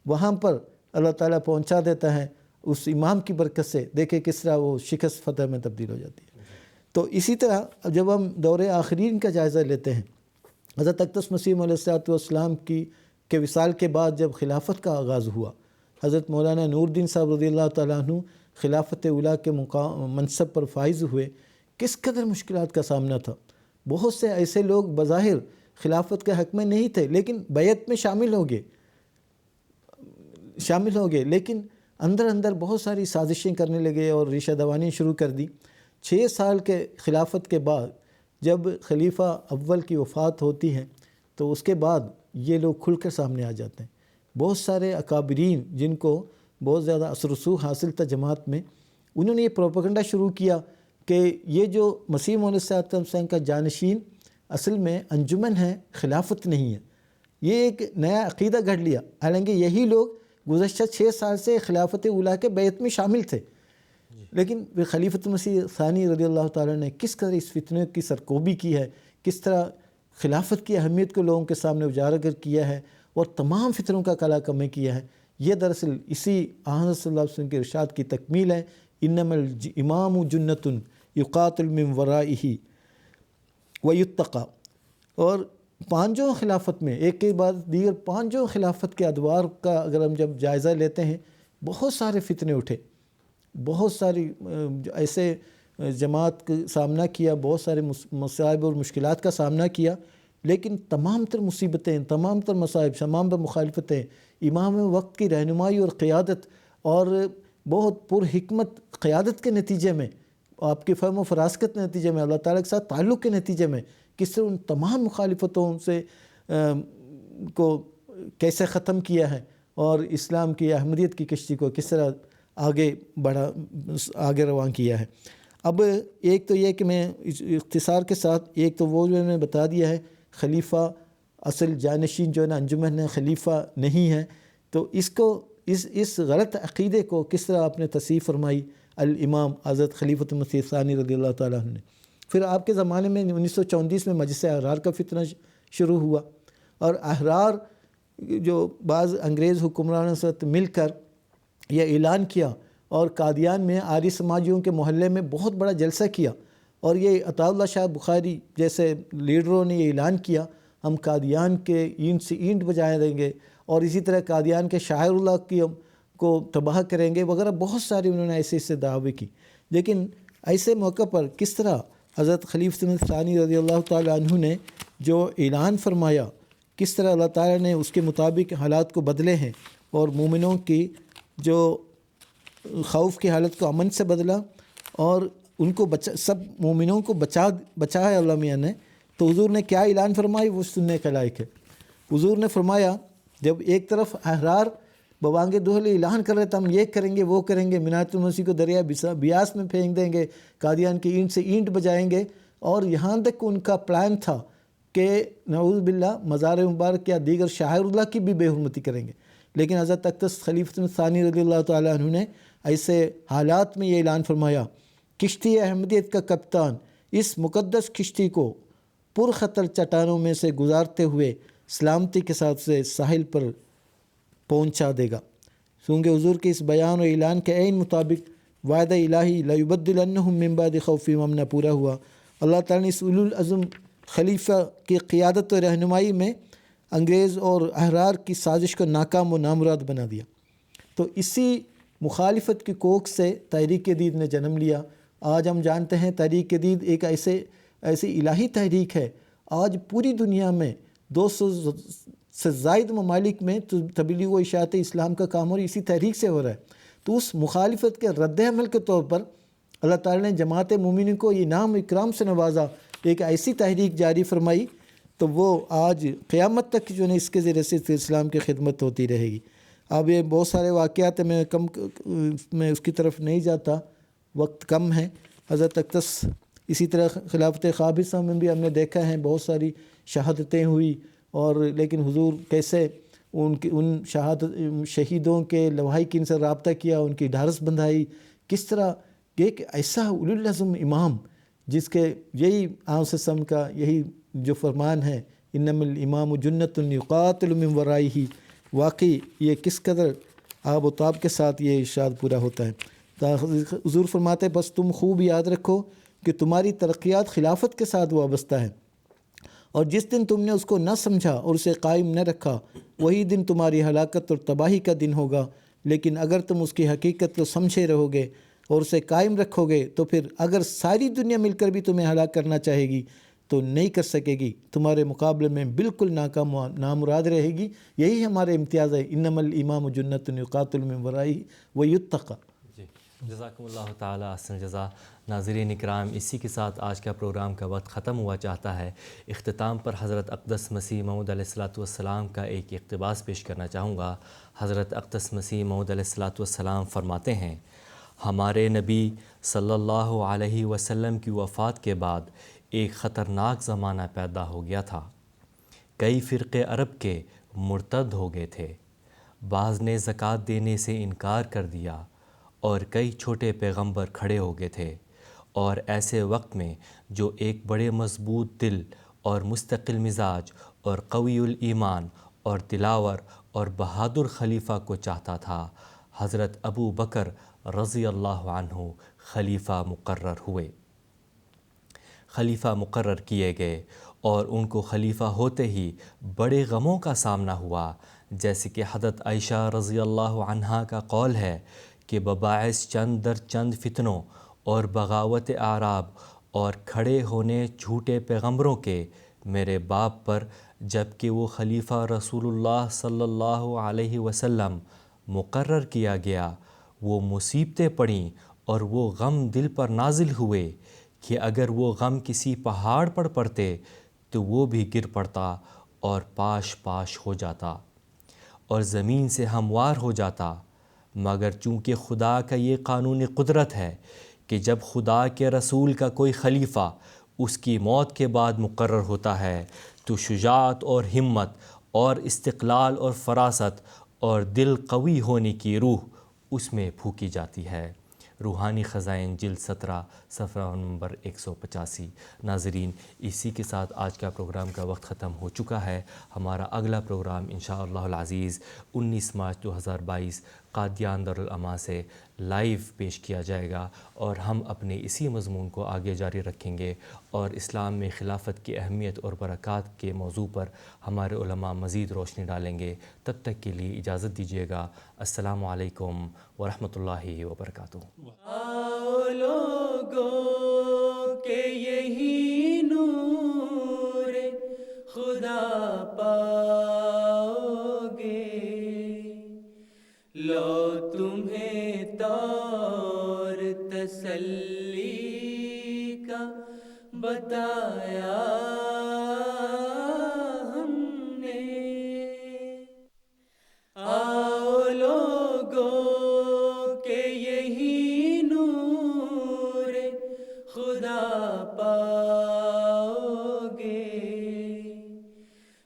وہاں پر اللہ تعالیٰ پہنچا دیتا ہے اس امام کی برکت سے دیکھیں کس طرح وہ شکست فتح میں تبدیل ہو جاتی ہے۔ تو اسی طرح جب ہم دور آخرین کا جائزہ لیتے ہیں، حضرت اقدس مسیح علیہ السلام کے وصال کے بعد جب خلافت کا آغاز ہوا، حضرت مولانا نور الدین صاحب رضی اللہ تعالیٰ عنہ خلافت اولیٰ کے منصب پر فائز ہوئے، کس قدر مشکلات کا سامنا تھا۔ بہت سے ایسے لوگ بظاہر خلافت کے حق میں نہیں تھے لیکن بیعت میں شامل ہو گئے، لیکن اندر اندر بہت ساری سازشیں کرنے لگے اور ریشہ دوانی شروع کر دی۔ 6 سال کے خلافت کے بعد جب خلیفہ اول کی وفات ہوتی ہے تو اس کے بعد یہ لوگ کھل کر سامنے آ جاتے ہیں۔ بہت سارے اکابرین جن کو بہت زیادہ اثر و رسوخ حاصل تھا جماعت میں، انہوں نے یہ پروپیگنڈا شروع کیا کہ یہ جو مسیح موعود علیہ السلام کا جانشین اصل میں انجمن ہے، خلافت نہیں ہے۔ یہ ایک نیا عقیدہ گھڑ لیا، حالانکہ یہی لوگ گزشتہ 6 سال سے خلافت اولیٰ کے بیعت میں شامل تھے، لیکن خلیفۃ مسیح ثانی رضی اللہ تعالیٰ نے کس قدر اس فتنے کی سرکوبی کی ہے، کس طرح خلافت کی اہمیت کو لوگوں کے سامنے اجاگر کیا ہے اور تمام فتنوں کا کلا کمی کیا ہے۔ یہ دراصل اسی آن صلی اللہ علیہ وسلم کے ارشاد کی تکمیل ہے، انما الامام جنۃ یقاتل من ورائہ ویتقی۔ اور پانچوں خلافت میں ایک کے بعد دیگر پانچوں خلافت کے ادوار کا اگر ہم جب جائزہ لیتے ہیں، بہت سارے فتنے اٹھے، بہت ساری ایسے جماعت کا سامنا کیا، بہت سارے مصائب اور مشکلات کا سامنا کیا، لیکن تمام تر مصیبتیں، تمام تر مصائب، تمام تر مخالفتیں امام وقت کی رہنمائی اور قیادت اور بہت پر حکمت قیادت کے نتیجے میں، آپ کی فہم و فراست کے نتیجے میں، اللہ تعالیٰ کے ساتھ تعلق کے نتیجے میں کس طرح ان تمام مخالفتوں سے کو کیسے ختم کیا ہے اور اسلام کی احمدیت کی کشتی کو کس طرح آگے رواں کیا ہے۔ اب ایک تو یہ کہ میں اختصار کے ساتھ ایک تو وہ جو میں نے بتا دیا ہے، خلیفہ اصل جانشین جو ہے نا انجمن ہے، خلیفہ نہیں ہے، تو اس کو اس غلط عقیدے کو کس طرح آپ نے تصحیح فرمائی الامام حضرت خلیفۃ مسیح ثانی رضی اللہ تعالیٰ عنہ نے۔ پھر آپ کے زمانے میں 1934 میں مجلس احرار کا فتنہ شروع ہوا، اور احرار جو بعض انگریز حکمرانوں سے مل کر یہ اعلان کیا اور قادیان میں آری سماجیوں کے محلے میں بہت بڑا جلسہ کیا، اور یہ عطا اللہ شاہ بخاری جیسے لیڈروں نے یہ اعلان کیا ہم قادیان کے اینٹ سے اینٹ بجائے دیں گے اور اسی طرح قادیان کے شاعر اللہ کو تباہ کریں گے وغیرہ، بہت ساری انہوں نے ایسے دعوے کی۔ لیکن ایسے موقع پر کس طرح حضرت خلیفۃ ثانی رضی اللہ تعالیٰ عنہ نے جو اعلان فرمایا، کس طرح اللہ تعالیٰ نے اس کے مطابق حالات کو بدلے ہیں اور مومنوں کی جو خوف کی حالت کو امن سے بدلا اور ان کو سب مومنوں کو بچایا اللہ میاں نے۔ تو حضور نے کیا اعلان فرمائی وہ سننے کے لائق ہے۔ حضور نے فرمایا جب ایک طرف احرار بوانگ دوہل اعلان کر رہے تھے ہم یہ کریں گے وہ کریں گے، منات المسیح کو دریا بیاس میں پھینک دیں گے، قادیان کی اینٹ سے اینٹ بجائیں گے، اور یہاں تک ان کا پلان تھا کہ نعوذ باللہ مزار مبارک یا دیگر شاعر اللہ کی بھی بے حرمتی کریں گے، لیکن حضرت اقدس خلیفۃ ثانی رضی اللہ تعالیٰ عنہ نے ایسے حالات میں یہ اعلان فرمایا، کشتی احمدیت کا کپتان اس مقدس کشتی کو پر خطر چٹانوں میں سے گزارتے ہوئے سلامتی کے ساتھ سے ساحل پر پہنچا دے گا۔ چونکہ حضور کے اس بیان و اعلان کے عین مطابق وعدہ الہی لَيُبَدِّلَنَّهُم مِّن بَعْدِ خَوْفِهِمْ امنا پورا ہوا۔ اللہ تعالیٰ نے اس اولو العزم خلیفہ کی قیادت و رہنمائی میں انگریز اور احرار کی سازش کو ناکام و نامراد بنا دیا۔ تو اسی مخالفت کی کوکھ سے تحریک جدید نے جنم لیا۔ آج ہم جانتے ہیں تحریک جدید ایک ایسی الہی تحریک ہے، آج پوری دنیا میں 200 سے زائد ممالک میں تبلیغ و اشاعت اسلام کا کام اور اسی تحریک سے ہو رہا ہے۔ تو اس مخالفت کے رد عمل کے طور پر اللہ تعالیٰ نے جماعت مومنین کو انعام اکرام سے نوازا، ایک ایسی تحریک جاری فرمائی، تو وہ آج قیامت تک جو ہے اس کے ذریعے سے اسلام کی خدمت ہوتی رہے گی۔ اب یہ بہت سارے واقعات ہیں، میں اس کی طرف نہیں جاتا، وقت کم ہے۔ حضرت اقدس اسی طرح خلافت خابصہ میں بھی ہم نے دیکھا ہے بہت ساری شہادتیں ہوئی، اور لیکن حضور کیسے ان شہیدوں کے لواحقین سے رابطہ کیا، ان کی ڈھارس بندھائی، کس طرح ایک ایسا اولو العزم امام جس کے یہی آن کا یہی جو فرمان ہے انما الامام جنۃ یقاتل من ورائہ، واقعی یہ کس قدر آب و تاب کے ساتھ یہ ارشاد پورا ہوتا ہے. حضور فرماتے بس تم خوب یاد رکھو کہ تمہاری ترقیات خلافت کے ساتھ وابستہ ہے، اور جس دن تم نے اس کو نہ سمجھا اور اسے قائم نہ رکھا وہی دن تمہاری ہلاکت اور تباہی کا دن ہوگا. لیکن اگر تم اس کی حقیقت کو سمجھے رہو گے اور اسے قائم رکھو گے تو پھر اگر ساری دنیا مل کر بھی تمہیں ہلاک کرنا چاہے گی تو نہیں کر سکے گی، تمہارے مقابلے میں بالکل ناکام و نامراد رہے گی. یہی ہمارے امتیاز ہے. انما الامام جنۃ یقاتل من ورائہ ویتقی. جی جزاکم اللہ تعالیٰ احسن جزا. ناظرین اکرام، اسی کے ساتھ آج کا پروگرام کا وقت ختم ہوا چاہتا ہے. اختتام پر حضرت اقدس مسیح موعود علیہ السلام کا ایک اقتباس پیش کرنا چاہوں گا. حضرت اقدس مسیح موعود علیہ السلام فرماتے ہیں، ہمارے نبی صلی اللہ علیہ وسلم کی وفات کے بعد ایک خطرناک زمانہ پیدا ہو گیا تھا. کئی فرقے عرب کے مرتد ہو گئے تھے، بعض نے زکوٰۃ دینے سے انکار کر دیا، اور کئی چھوٹے پیغمبر کھڑے ہو گئے تھے. اور ایسے وقت میں جو ایک بڑے مضبوط دل اور مستقل مزاج اور قوی الایمان اور دلاور اور بہادر خلیفہ کو چاہتا تھا، حضرت ابو بکر رضی اللہ عنہ خلیفہ مقرر ہوئے. خلیفہ مقرر کیے گئے اور ان کو خلیفہ ہوتے ہی بڑے غموں کا سامنا ہوا، جیسے کہ حضرت عائشہ رضی اللہ عنہا کا قول ہے کہ بباعث چند در چند فتنوں اور بغاوت اعراب اور کھڑے ہونے جھوٹے پیغمبروں کے میرے باپ پر جب کہ وہ خلیفہ رسول اللہ صلی اللہ علیہ وسلم مقرر کیا گیا، وہ مصیبتیں پڑیں اور وہ غم دل پر نازل ہوئے کہ اگر وہ غم کسی پہاڑ پر پڑتے تو وہ بھی گر پڑتا اور پاش پاش ہو جاتا اور زمین سے ہموار ہو جاتا. مگر چونکہ خدا کا یہ قانون قدرت ہے کہ جب خدا کے رسول کا کوئی خلیفہ اس کی موت کے بعد مقرر ہوتا ہے تو شجاعت اور ہمت اور استقلال اور فراست اور دل قوی ہونے کی روح اس میں پھونکی جاتی ہے. روحانی خزائن جلد 17 صفحہ نمبر 185. ناظرین، اسی کے ساتھ آج کا پروگرام کا وقت ختم ہو چکا ہے. ہمارا اگلا پروگرام انشاءاللہ العزیز 19 مارچ 2022 قادیان دارالاما سے لائیو پیش کیا جائے گا، اور ہم اپنے اسی مضمون کو آگے جاری رکھیں گے اور اسلام میں خلافت کی اہمیت اور برکات کے موضوع پر ہمارے علماء مزید روشنی ڈالیں گے. تب تک کے لیے اجازت دیجیے گا. السلام علیکم ورحمۃ اللہ وبرکاتہ. آؤ لوگوں کہ یہی نور خدا پاؤ گے، لو تمہیں طور تسلی کا بتایا ہم نے. آؤ لوگوں کہ یہی نور خدا پاؤ گے،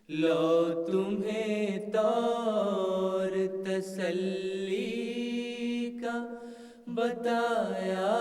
لو تمہیں طور تسلی کا بتایا